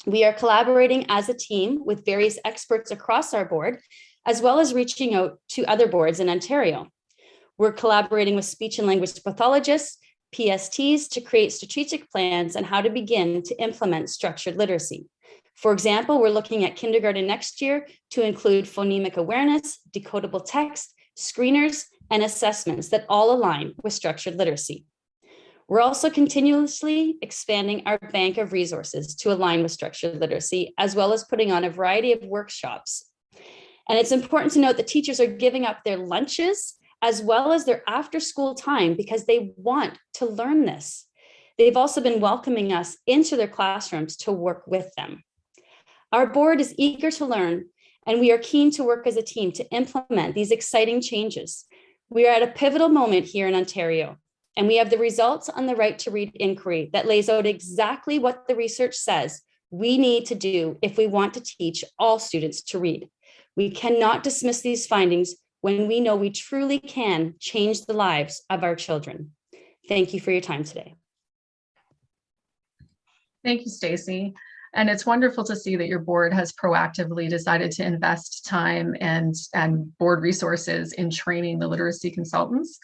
We are collaborating as a team with various experts across our board, as well as reaching out to other boards in Ontario. We're collaborating with speech and language pathologists, PSTs, to create strategic plans on how to begin to implement structured literacy. For example, we're looking at kindergarten next year to include phonemic awareness, decodable text, screeners, and assessments that all align with structured literacy. We're also continuously expanding our bank of resources to align with structured literacy, as well as putting on a variety of workshops. And it's important to note that teachers are giving up their lunches as well as their after-school time because they want to learn this. They've also been welcoming us into their classrooms to work with them. Our board is eager to learn, and we are keen to work as a team to implement these exciting changes. We are at a pivotal moment here in Ontario, and we have the results on the Right to Read Inquiry that lays out exactly what the research says we need to do if we want to teach all students to read. We cannot dismiss these findings when we know we truly can change the lives of our children. Thank you for your time today. Thank you, Stacey. And it's wonderful to see that your board has proactively decided to invest time and board resources in training the literacy consultants.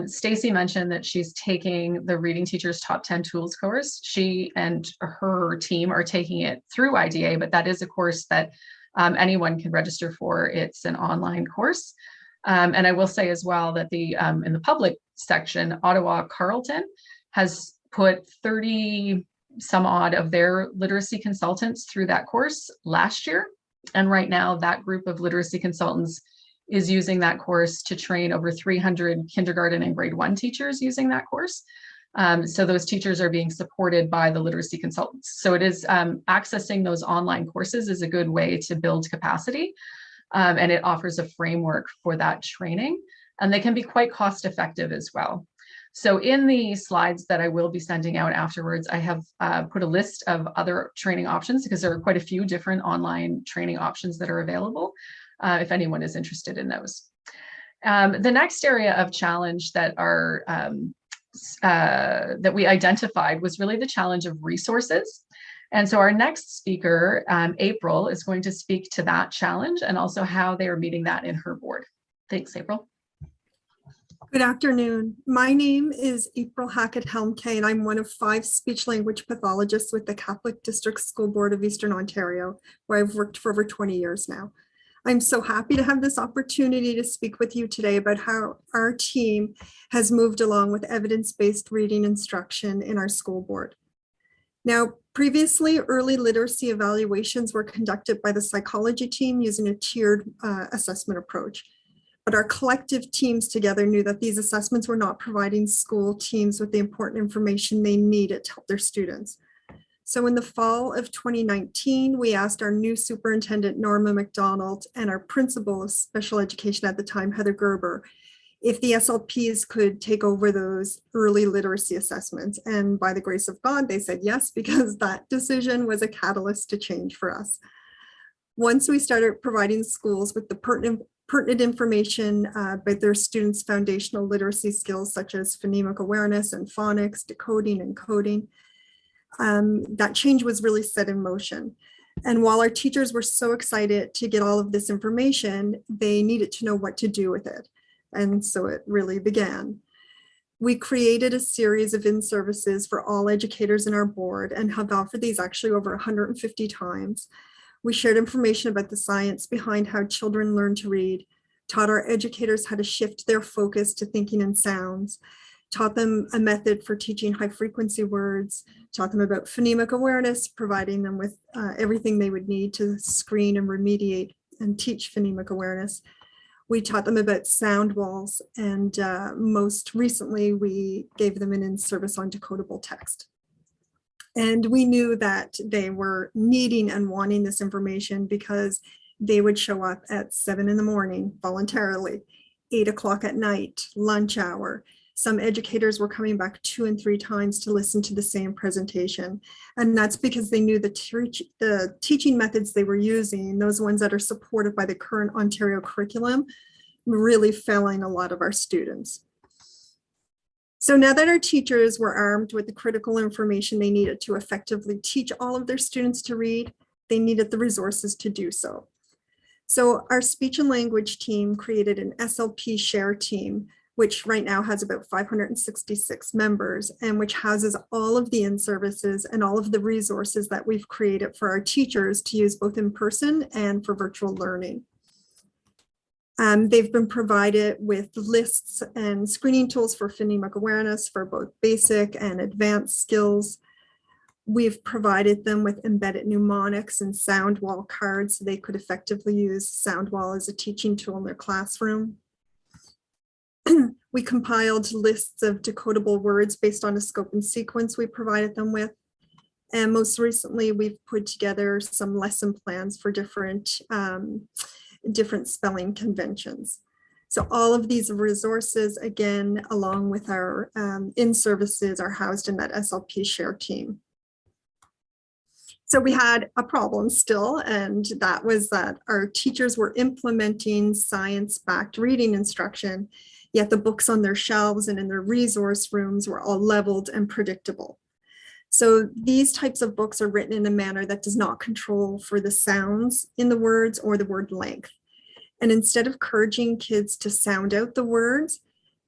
Stacey mentioned that she's taking the Reading Teachers Top 10 Tools course. She and her team are taking it through IDA, but that is a course that anyone can register for. It's an online course. And I will say as well that in the public section, Ottawa Carleton has put 30 some odd of their literacy consultants through that course last year. And right now that group of literacy consultants is using that course to train over 300 kindergarten and grade 1 teachers using that course. So those teachers are being supported by the literacy consultants. So it is accessing those online courses is a good way to build capacity. And it offers a framework for that training, and they can be quite cost effective as well. So in the slides that I will be sending out afterwards, I have put a list of other training options because there are quite a few different online training options that are available if anyone is interested in those. The next area of challenge that that we identified was really the challenge of resources. And so our next speaker, April, is going to speak to that challenge and also how they are meeting that in her board. Thanks, April. Good afternoon. My name is April Hackenhall, and I'm one of 5 speech language pathologists with the Catholic District School Board of Eastern Ontario, where I've worked for over 20 years now. I'm so happy to have this opportunity to speak with you today about how our team has moved along with evidence-based reading instruction in our school board. Now, previously, early literacy evaluations were conducted by the psychology team using a tiered assessment approach. But our collective teams together knew that these assessments were not providing school teams with the important information they needed to help their students. So in the fall of 2019, we asked our new superintendent, Norma McDonald, and our principal of special education at the time, Heather Gerber, if the SLPs could take over those early literacy assessments. And by the grace of God, they said yes, because that decision was a catalyst to change for us. Once we started providing schools with the pertinent information about their students' foundational literacy skills, such as phonemic awareness and phonics, decoding and coding, that change was really set in motion. And while our teachers were so excited to get all of this information, they needed to know what to do with it. And so it really began. We created a series of in-services for all educators in our board and have offered these actually over 150 times. We shared information about the science behind how children learn to read, taught our educators how to shift their focus to thinking in sounds, taught them a method for teaching high frequency words, taught them about phonemic awareness, providing them with everything they would need to screen and remediate and teach phonemic awareness. We taught them about sound walls, and most recently, we gave them an in-service on decodable text. And we knew that they were needing and wanting this information because they would show up at 7 in the morning voluntarily, 8 o'clock at night, lunch hour. Some educators were coming back 2 and 3 times to listen to the same presentation. And that's because they knew the teaching methods they were using, those ones that are supported by the current Ontario curriculum, really failing a lot of our students. So now that our teachers were armed with the critical information they needed to effectively teach all of their students to read, they needed the resources to do so. So our speech and language team created an SLP share team, which right now has about 566 members and which houses all of the in-services and all of the resources that we've created for our teachers to use both in person and for virtual learning. They've been provided with lists and screening tools for phonemic awareness for both basic and advanced skills. We've provided them with embedded mnemonics and sound wall cards so they could effectively use sound wall as a teaching tool in their classroom. We compiled lists of decodable words based on a scope and sequence we provided them with. And most recently, we've put together some lesson plans for different spelling conventions. So all of these resources, again, along with our in-services, are housed in that SLP share team. So we had a problem still, and that was that our teachers were implementing science-backed reading instruction, yet the books on their shelves and in their resource rooms were all leveled and predictable. So these types of books are written in a manner that does not control for the sounds in the words or the word length. And instead of encouraging kids to sound out the words,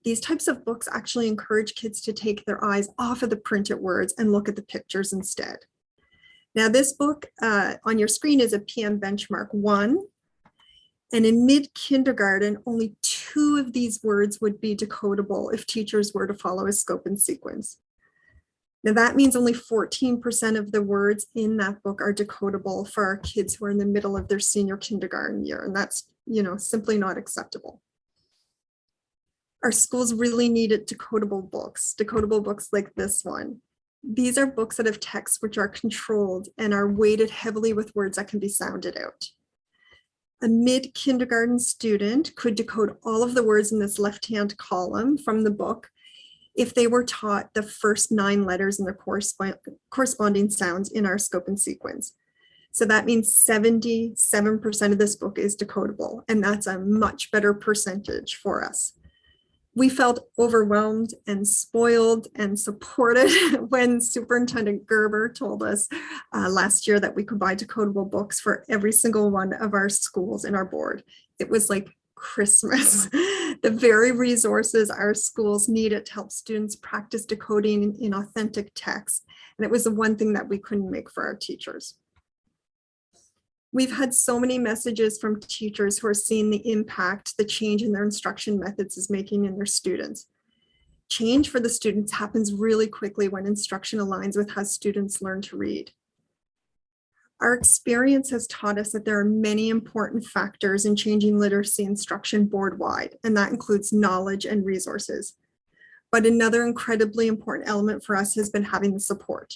these types of books actually encourage kids to take their eyes off of the printed words and look at the pictures instead. Now this book on your screen is a PM Benchmark 1. And in mid-kindergarten, only 2 of these words would be decodable if teachers were to follow a scope and sequence. Now that means only 14% of the words in that book are decodable for our kids who are in the middle of their senior kindergarten year. And that's, simply not acceptable. Our schools really needed decodable books like this one. These are books that have text which are controlled and are weighted heavily with words that can be sounded out. A mid-kindergarten student could decode all of the words in this left-hand column from the book if they were taught the first 9 letters and their corresponding sounds in our scope and sequence. So that means 77% of this book is decodable, and that's a much better percentage for us. We felt overwhelmed and spoiled and supported when Superintendent Gerber told us last year that we could buy decodable books for every single one of our schools in our board. It was like Christmas. The very resources our schools needed to help students practice decoding in authentic text. And it was the one thing that we couldn't make for our teachers. We've had so many messages from teachers who are seeing the impact the change in their instruction methods is making in their students. Change for the students happens really quickly when instruction aligns with how students learn to read. Our experience has taught us that there are many important factors in changing literacy instruction board-wide, and that includes knowledge and resources. But another incredibly important element for us has been having the support.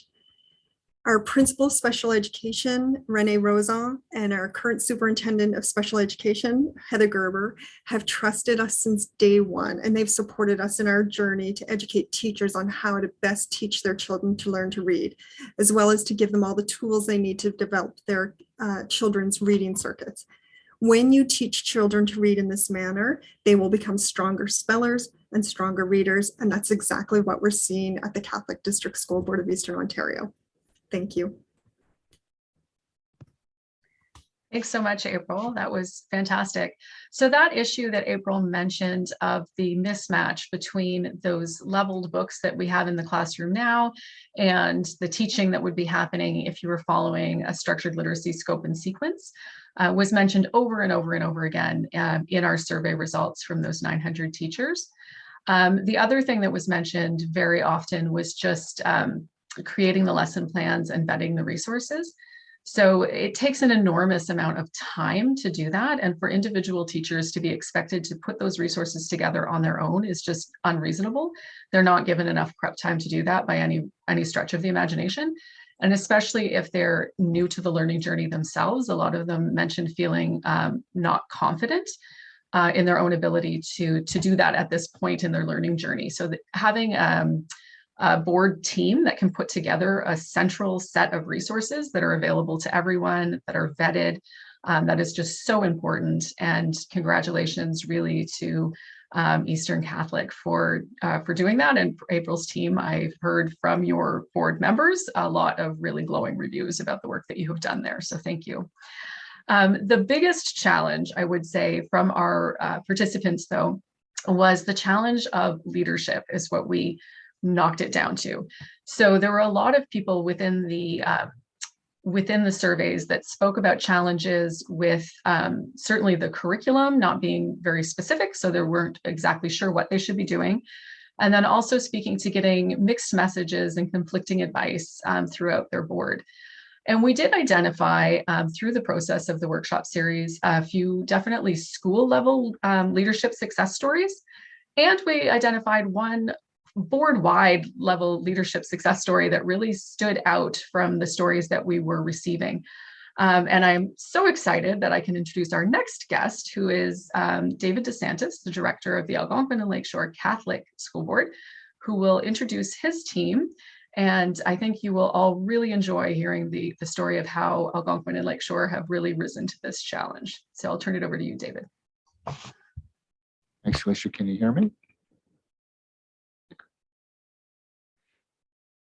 Our principal of special education, Renee Rosan, and our current superintendent of special education, Heather Gerber, have trusted us since day one, and they've supported us in our journey to educate teachers on how to best teach their children to learn to read, as well as to give them all the tools they need to develop their children's reading circuits. When you teach children to read in this manner, they will become stronger spellers and stronger readers, and that's exactly what we're seeing at the Catholic District School Board of Eastern Ontario. Thank you. Thanks so much, April. That was fantastic. So that issue that April mentioned of the mismatch between those leveled books that we have in the classroom now and the teaching that would be happening if you were following a structured literacy scope and sequence was mentioned over and over and over again in our survey results from those 900 teachers. The other thing that was mentioned very often was just creating the lesson plans and vetting the resources. So it takes an enormous amount of time to do that. And for individual teachers to be expected to put those resources together on their own is just unreasonable. They're not given enough prep time to do that by any stretch of the imagination. And especially if they're new to the learning journey themselves, a lot of them mentioned feeling not confident in their own ability to do that at this point in their learning journey. So having a board team that can put together a central set of resources that are available to everyone, that are vetted, that is just so important. And congratulations really to Eastern Catholic for doing that. And for April's team, I've heard from your board members a lot of really glowing reviews about the work that you have done there. So thank you. The biggest challenge, I would say, from our participants, though, was the challenge of leadership is what we knocked it down to. So there were a lot of people within the surveys that spoke about challenges with certainly the curriculum not being very specific, so they weren't exactly sure what they should be doing. And then also speaking to getting mixed messages and conflicting advice throughout their board. And we did identify through the process of the workshop series a few definitely school level leadership success stories. And we identified one board-wide level leadership success story that really stood out from the stories that we were receiving. And I'm so excited that I can introduce our next guest, who is David DeSantis, the director of the Algonquin and Lakeshore Catholic School Board, who will introduce his team. And I think you will all really enjoy hearing the story of how Algonquin and Lakeshore have really risen to this challenge. So I'll turn it over to you, David. Thanks, Alicia. Can you hear me?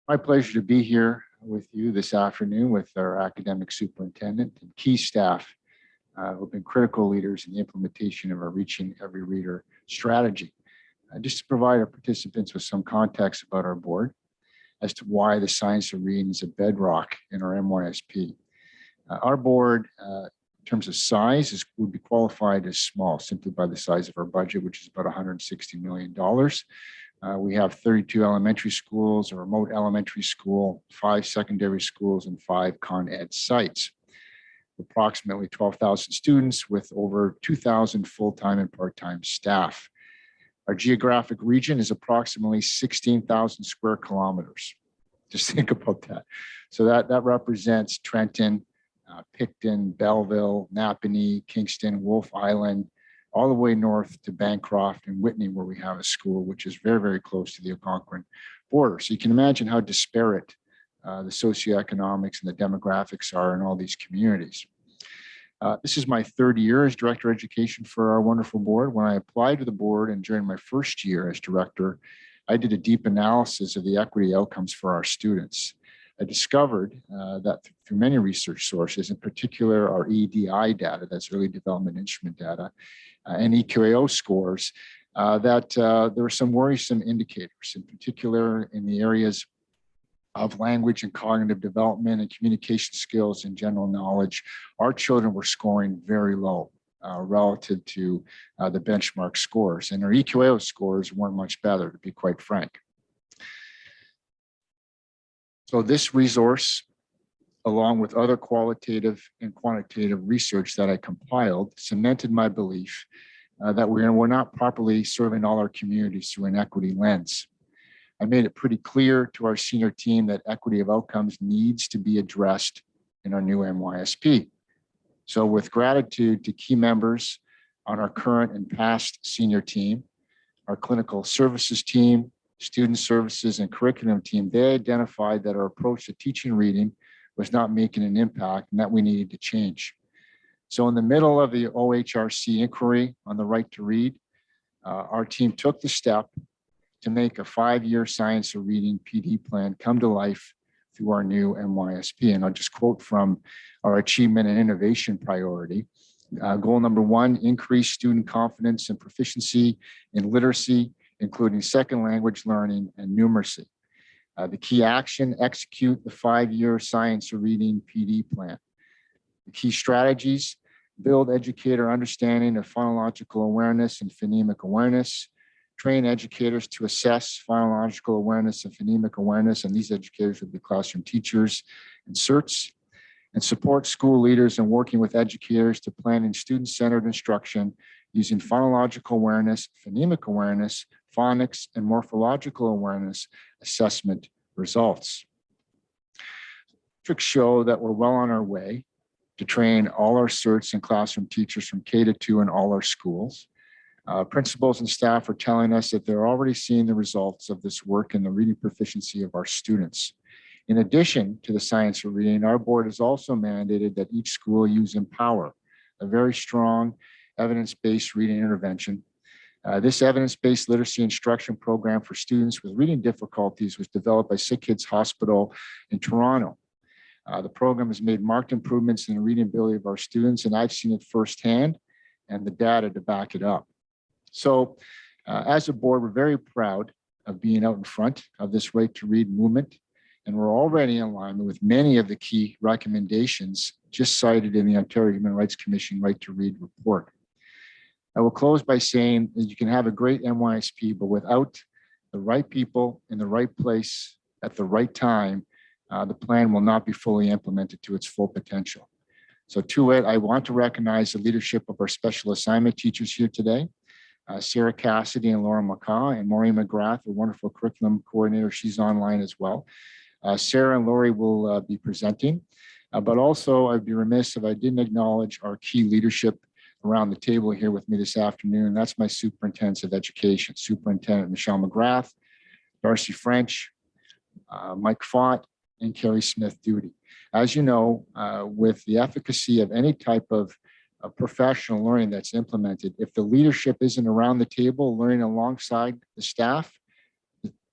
My pleasure to be here with you this afternoon with our academic superintendent and key staff who have been critical leaders in the implementation of our Reaching Every Reader strategy. Just to provide our participants with some context about our board as to why the science of reading is a bedrock in our MYSP. Our board, in terms of size, would be qualified as small simply by the size of our budget, which is about $160 million. We have 32 elementary schools, a remote elementary school, 5 secondary schools, and 5 Con Ed sites. Approximately 12,000 students with over 2,000 full-time and part-time staff. Our geographic region is approximately 16,000 square kilometers. Just think about that. So that represents Trenton, Picton, Belleville, Napanee, Kingston, Wolfe Island, all the way north to Bancroft and Whitney, where we have a school, which is very, very close to the Algonquin border. So you can imagine how disparate the socioeconomics and the demographics are in all these communities. This is my 3rd year as Director of Education for our wonderful board. When I applied to the board and during my 1st year as director, I did a deep analysis of the equity outcomes for our students. I discovered that through many research sources, in particular our EDI data, that's early development instrument data, and EQAO scores, that there were some worrisome indicators, in particular in the areas of language and cognitive development and communication skills and general knowledge. Our children were scoring very low relative to the benchmark scores, and our EQAO scores weren't much better, to be quite frank. So this resource, along with other qualitative and quantitative research that I compiled, cemented my belief that we're not properly serving all our communities through an equity lens. I made it pretty clear to our senior team that equity of outcomes needs to be addressed in our new MYSP. So with gratitude to key members on our current and past senior team, our clinical services team, student services and curriculum team, they identified that our approach to teaching reading was not making an impact and that we needed to change. So in the middle of the OHRC inquiry on the right to read, our team took the step to make a 5-year science of reading PD plan come to life through our new MYSP. And I'll just quote from our achievement and innovation priority. Goal number 1, increase student confidence and proficiency in literacy, including second language learning and numeracy. The key action, execute the 5-year science of reading PD plan. The key strategies, build educator understanding of phonological awareness and phonemic awareness, train educators to assess phonological awareness and phonemic awareness, and these educators would be classroom teachers and CERTs, and support school leaders in working with educators to plan in student-centered instruction using phonological awareness, phonemic awareness, phonics, and morphological awareness assessment results. Metrics show that we're well on our way to train all our CERTs and classroom teachers from K-2 in all our schools. Principals and staff are telling us that they're already seeing the results of this work in the reading proficiency of our students. In addition to the science of reading, our board has also mandated that each school use Empower, a very strong evidence-based reading intervention. This evidence-based literacy instruction program for students with reading difficulties was developed by Sick Kids Hospital in Toronto. The program has made marked improvements in the reading ability of our students, and I've seen it firsthand and the data to back it up. So as a board, we're very proud of being out in front of this right to read movement, and we're already in alignment with many of the key recommendations just cited in the Ontario Human Rights Commission Right to Read report. I will close by saying that you can have a great NYSP, but without the right people in the right place at the right time, the plan will not be fully implemented to its full potential. So to it, I want to recognize the leadership of our special assignment teachers here today. Sarah Cassidy and Laura McCaw, and Maureen McGrath, a wonderful curriculum coordinator. She's online as well. Sarah and Lori will be presenting, but also I'd be remiss if I didn't acknowledge our key leadership around the table here with me this afternoon. That's my superintendents of education, Superintendent Michelle McGrath, Darcy French, Mike Fott, and Carrie Smith Duty. As you know, with the efficacy of any type of professional learning that's implemented, if the leadership isn't around the table learning alongside the staff,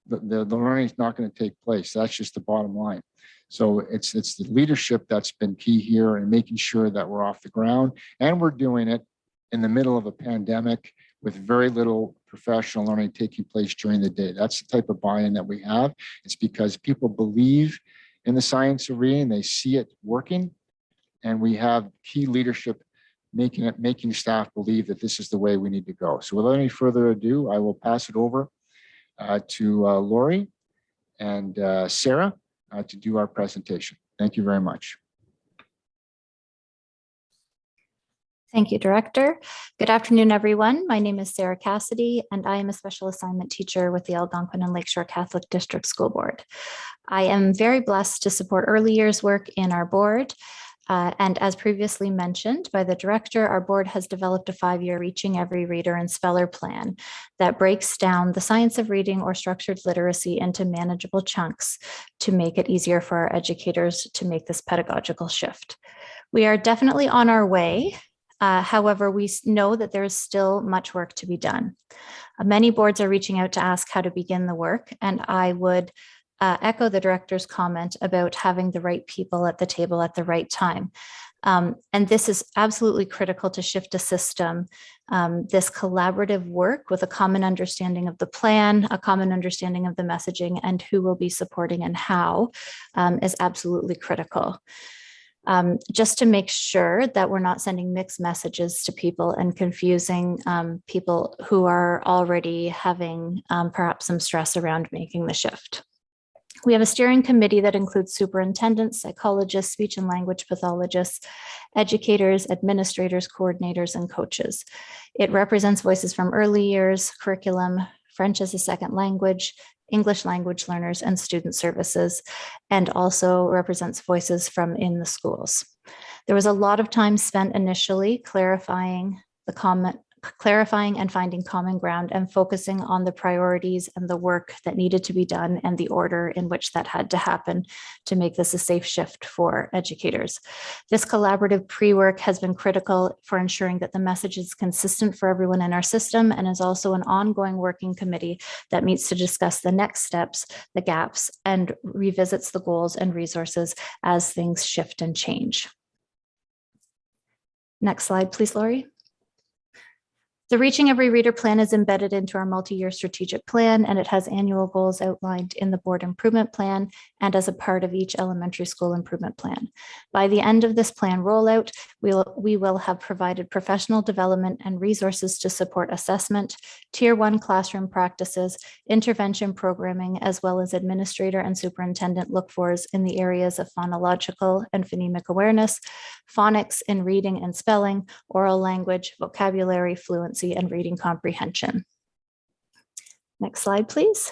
the learning is not going to take place. That's just the bottom line. So it's the leadership that's been key here and making sure that we're off the ground, and we're doing it in the middle of a pandemic with very little professional learning taking place during the day. That's the type of buy-in that we have. It's because people believe in the science of reading, they see it working, and we have key leadership making staff believe that this is the way we need to go. So without any further ado, I will pass it over to Lori and Sarah to do our presentation. Thank you very much. Thank you, Director. Good afternoon, everyone. My name is Sarah Cassidy, and I am a special assignment teacher with the Algonquin and Lakeshore Catholic District School Board. I am very blessed to support early years work in our board. And as previously mentioned by the Director, our board has developed a 5-year Reaching Every Reader and Speller plan that breaks down the science of reading or structured literacy into manageable chunks to make it easier for our educators to make this pedagogical shift. We are definitely on our way. However, we know that there is still much work to be done. Many boards are reaching out to ask how to begin the work, and I would echo the Director's comment about having the right people at the table at the right time. And this is absolutely critical to shift a system. This collaborative work with a common understanding of the plan, a common understanding of the messaging, and who will be supporting and how is absolutely critical. Just to make sure that we're not sending mixed messages to people and confusing people who are already having perhaps some stress around making the shift. We have a steering committee that includes superintendents, psychologists, speech and language pathologists, educators, administrators, coordinators, and coaches. It represents voices from early years, curriculum, French as a second language, English language learners, and student services, and also represents voices from in the schools. There was a lot of time spent initially clarifying and finding common ground and focusing on the priorities and the work that needed to be done and the order in which that had to happen to make this a safe shift for educators. This collaborative pre-work has been critical for ensuring that the message is consistent for everyone in our system, and is also an ongoing working committee that meets to discuss the next steps, the gaps, and revisits the goals and resources as things shift and change. Next slide, please, Laurie. The Reaching Every Reader plan is embedded into our multi-year strategic plan, and it has annual goals outlined in the board improvement plan and as a part of each elementary school improvement plan. By the end of this plan rollout, we will have provided professional development and resources to support assessment, Tier 1 classroom practices, intervention programming, as well as administrator and superintendent look-fors in the areas of phonological and phonemic awareness, phonics in reading and spelling, oral language, vocabulary, fluency, and reading comprehension. Next slide, please.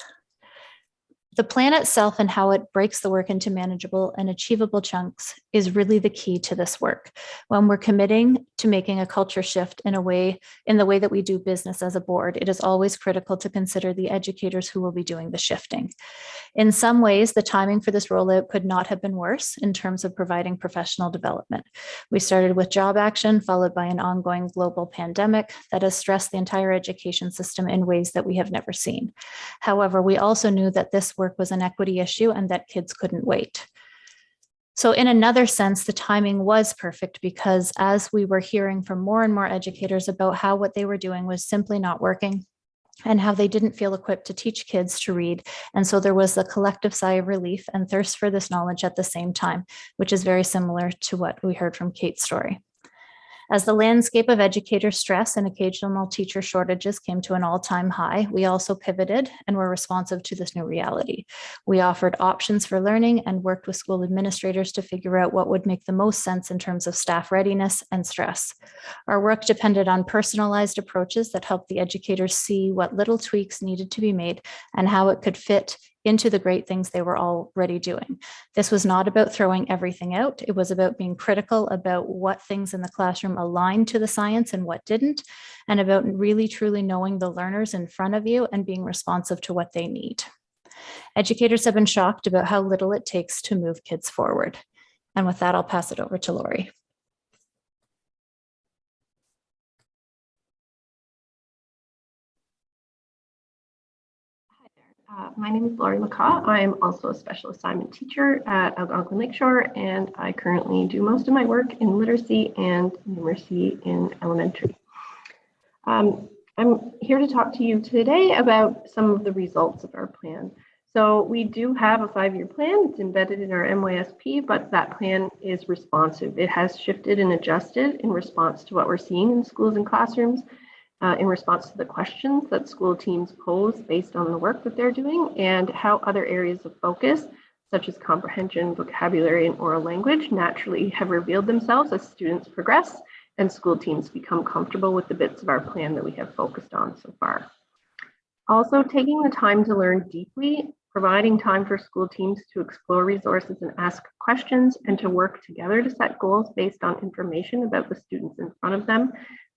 The plan itself and how it breaks the work into manageable and achievable chunks is really the key to this work. When we're committing to making a culture shift in the way that we do business as a board, it is always critical to consider the educators who will be doing the shifting. In some ways, the timing for this rollout could not have been worse in terms of providing professional development. We started with job action, followed by an ongoing global pandemic that has stressed the entire education system in ways that we have never seen. However, we also knew that this work was an equity issue and that kids couldn't wait. So in another sense, the timing was perfect, because as we were hearing from more and more educators about how what they were doing was simply not working, and how they didn't feel equipped to teach kids to read. And so there was a collective sigh of relief and thirst for this knowledge at the same time, which is very similar to what we heard from Kate's story. As the landscape of educator stress and occasional teacher shortages came to an all-time high, we also pivoted and were responsive to this new reality. We offered options for learning and worked with school administrators to figure out what would make the most sense in terms of staff readiness and stress. Our work depended on personalized approaches that helped the educators see what little tweaks needed to be made and how it could fit into the great things they were already doing. This was not about throwing everything out. It was about being critical about what things in the classroom aligned to the science and what didn't, and about really truly knowing the learners in front of you and being responsive to what they need. Educators have been shocked about how little it takes to move kids forward. And with that, I'll pass it over to Laurie. My name is Laurie McCaw. I'm also a special assignment teacher at Algonquin Lakeshore, and I currently do most of my work in literacy and numeracy in elementary. I'm here to talk to you today about some of the results of our plan. So we do have a 5-year plan. It's embedded in our MYSP, but that plan is responsive. It has shifted and adjusted in response to what we're seeing in schools and classrooms, in response to the questions that school teams pose based on the work that they're doing, and how other areas of focus, such as comprehension, vocabulary, and oral language, naturally have revealed themselves as students progress and school teams become comfortable with the bits of our plan that we have focused on so far. Also, taking the time to learn deeply, providing time for school teams to explore resources and ask questions, and to work together to set goals based on information about the students in front of them,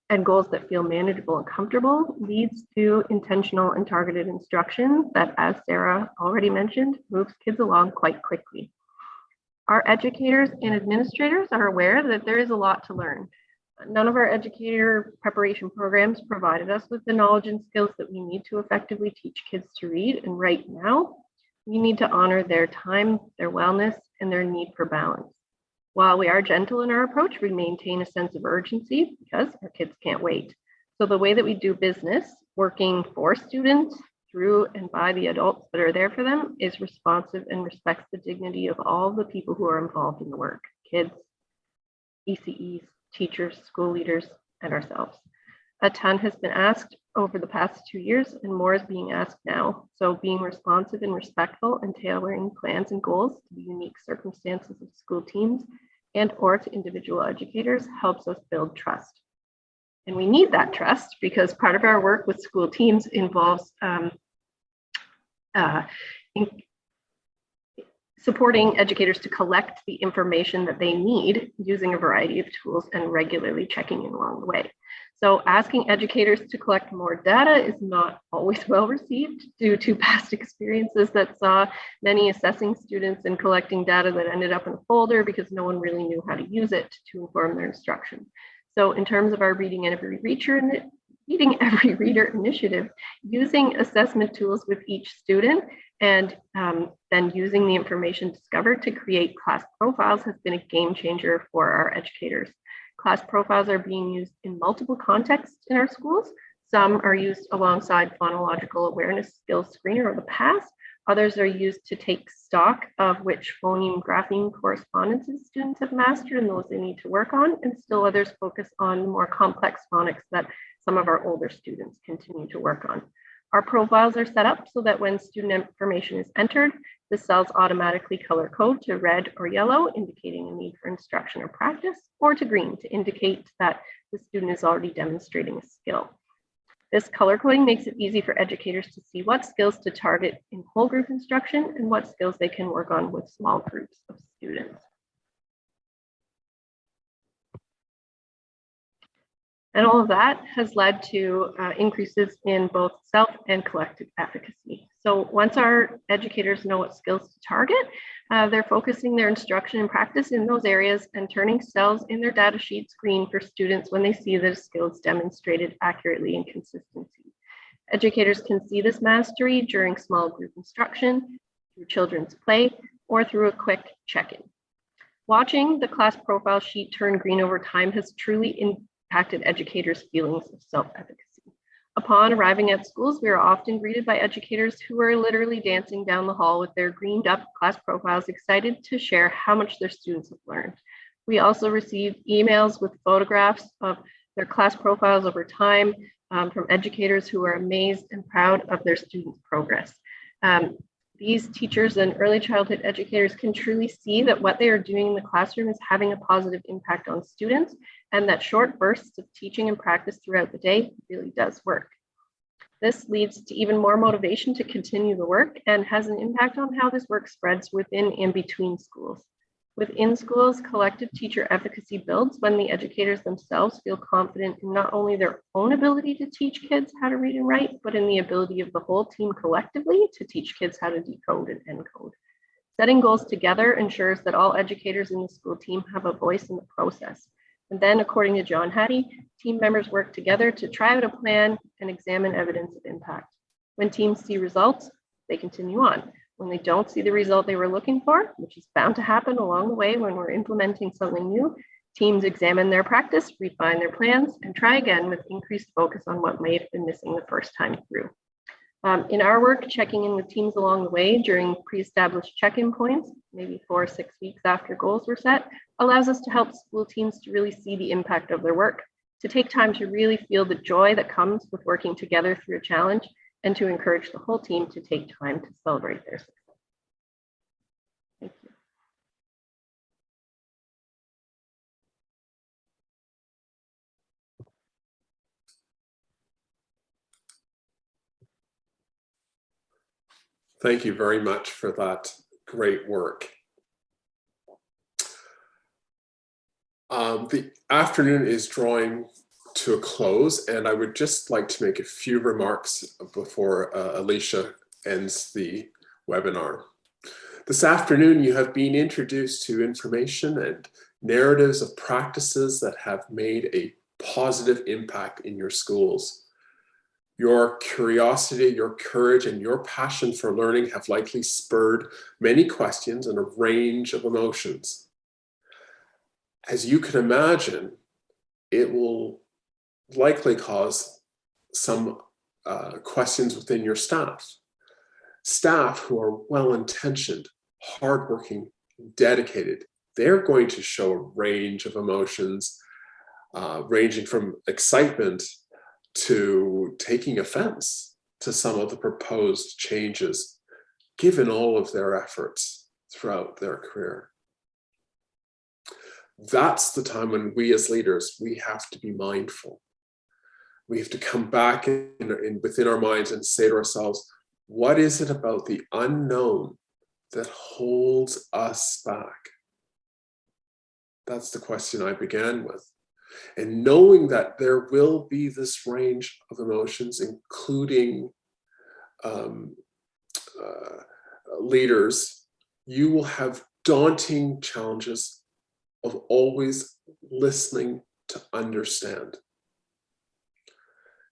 and goals that feel manageable and comfortable, leads to intentional and targeted instruction that, as Sarah already mentioned, moves kids along quite quickly. Our educators and administrators are aware that there is a lot to learn. None of our educator preparation programs provided us with the knowledge and skills that we need to effectively teach kids to read, and right now, we need to honor their time, their wellness, and their need for balance. While we are gentle in our approach, we maintain a sense of urgency because our kids can't wait. So the way that we do business, working for students, through and by the adults that are there for them, is responsive and respects the dignity of all the people who are involved in the work: kids, ECEs, teachers, school leaders, and ourselves. A ton has been asked over the past 2 years, and more is being asked now. So being responsive and respectful and tailoring plans and goals to the unique circumstances of school teams and or to individual educators helps us build trust. And we need that trust because part of our work with school teams involves supporting educators to collect the information that they need using a variety of tools and regularly checking in along the way. So asking educators to collect more data is not always well received due to past experiences that saw many assessing students and collecting data that ended up in a folder because no one really knew how to use it to inform their instruction. So in terms of our Reading Every Reader initiative, using assessment tools with each student and then using the information discovered to create class profiles has been a game changer for our educators. Class profiles are being used in multiple contexts in our schools. Some are used alongside phonological awareness skills screener of the past. Others are used to take stock of which phoneme grapheme correspondences students have mastered and those they need to work on. And still others focus on more complex phonics that some of our older students continue to work on. Our profiles are set up so that when student information is entered, the cells automatically color code to red or yellow, indicating a need for instruction or practice, or to green to indicate that the student is already demonstrating a skill. This color coding makes it easy for educators to see what skills to target in whole group instruction and what skills they can work on with small groups of students. And all of that has led to increases in both self and collective efficacy. So once our educators know what skills to target, they're focusing their instruction and practice in those areas and turning cells in their data sheets green for students when they see the skills demonstrated accurately and consistency. Educators can see this mastery during small group instruction, through children's play, or through a quick check-in. Watching the class profile sheet turn green over time has truly impacted educators' feelings of self-efficacy. Upon arriving at schools, we are often greeted by educators who are literally dancing down the hall with their greened up class profiles, excited to share how much their students have learned. We also receive emails with photographs of their class profiles over time from educators who are amazed and proud of their students' progress. These teachers and early childhood educators can truly see that what they are doing in the classroom is having a positive impact on students, and that short bursts of teaching and practice throughout the day really does work. This leads to even more motivation to continue the work and has an impact on how this work spreads within and between schools. Within schools, collective teacher efficacy builds when the educators themselves feel confident in not only their own ability to teach kids how to read and write, but in the ability of the whole team collectively to teach kids how to decode and encode. Setting goals together ensures that all educators in the school team have a voice in the process. And then, according to John Hattie, team members work together to try out a plan and examine evidence of impact. When teams see results, they continue on. When they don't see the result they were looking for, which is bound to happen along the way when we're implementing something new, teams examine their practice, refine their plans, and try again with increased focus on what may have been missing the first time through. In our work, checking in with teams along the way during pre-established check-in points, maybe 4 or 6 weeks after goals were set, allows us to help school teams to really see the impact of their work, to take time to really feel the joy that comes with working together through a challenge, and to encourage the whole team to take time to celebrate their success. Thank you. Thank you very much for that great work. The afternoon is drawing to a close, and I would just like to make a few remarks before Alicia ends the webinar. This afternoon, you have been introduced to information and narratives of practices that have made a positive impact in your schools. Your curiosity, your courage, and your passion for learning have likely spurred many questions and a range of emotions. As you can imagine, it will likely cause some questions within your staff. Staff who are well-intentioned, hardworking, dedicated, they're going to show a range of emotions, ranging from excitement to taking offense to some of the proposed changes, given all of their efforts throughout their career. That's the time when we as leaders, we have to be mindful. We have to come back within our minds and say to ourselves, What is it about the unknown that holds us back? That's the question I began with. And knowing that there will be this range of emotions, including leaders, you will have daunting challenges of always listening to understand.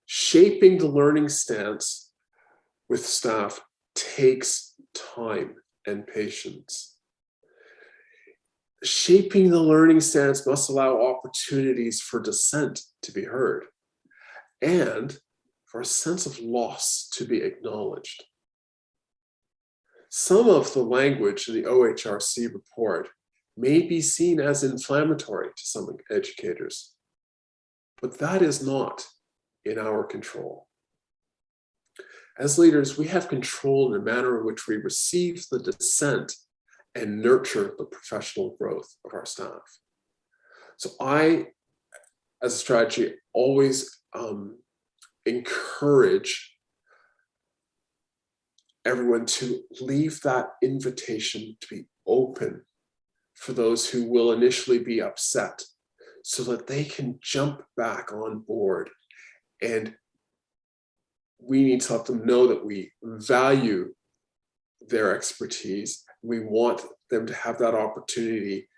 Shaping the learning stance with staff takes time and patience. Shaping the learning stance must allow opportunities for dissent to be heard and for a sense of loss to be acknowledged. Some of the language in the OHRC report may be seen as inflammatory to some educators, but that is not in our control. As leaders, we have control in the manner in which we receive the dissent and nurture the professional growth of our staff. So I, as a strategy, always encourage everyone to leave that invitation to be open for those who will initially be upset so that they can jump back on board. And we need to let them know that we value their expertise. We want them to have that opportunity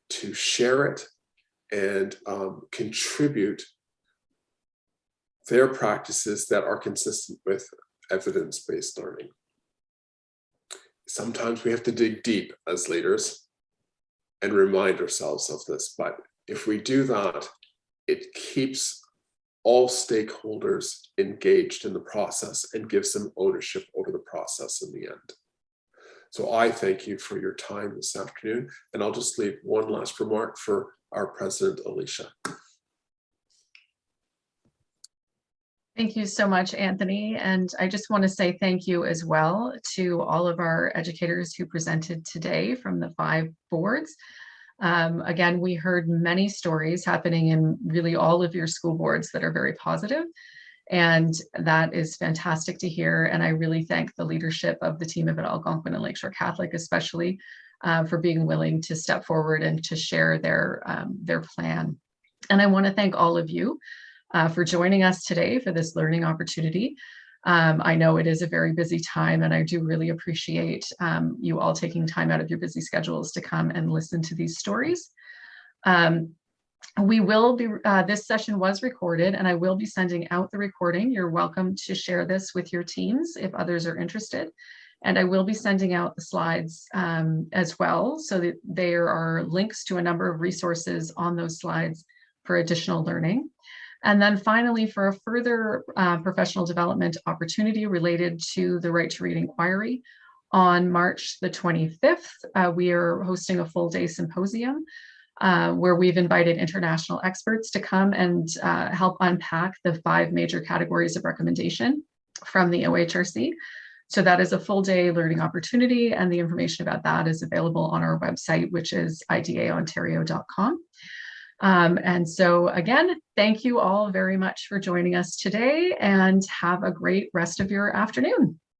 to share it and contribute their practices that are consistent with evidence-based learning. Sometimes we have to dig deep as leaders and remind ourselves of this, but if we do that, it keeps all stakeholders engaged in the process and gives them ownership over the process in the end. So I thank you for your time this afternoon, and I'll just leave one last remark for our president, Alicia. Thank you so much, Anthony. And I just want to say thank you as well to all of our educators who presented today from the 5 boards. Again, we heard many stories happening in really all of your school boards that are very positive, and that is fantastic to hear. And I really thank the leadership of the team of Algonquin and Lakeshore Catholic, especially for being willing to step forward and to share their plan. And I want to thank all of you for joining us today for this learning opportunity. I know it is a very busy time, and I do really appreciate you all taking time out of your busy schedules to come and listen to these stories. We will be, this session was recorded, and I will be sending out the recording. You're welcome to share this with your teams if others are interested. And I will be sending out the slides as well, so that there are links to a number of resources on those slides for additional learning. And then finally, for a further professional development opportunity related to the Right to Read Inquiry, on March the 25th, we are hosting a full-day symposium where we've invited international experts to come and help unpack the 5 major categories of recommendation from the OHRC. So that is a full-day learning opportunity, and the information about that is available on our website, which is idaontario.com. And so again, thank you all very much for joining us today, and have a great rest of your afternoon.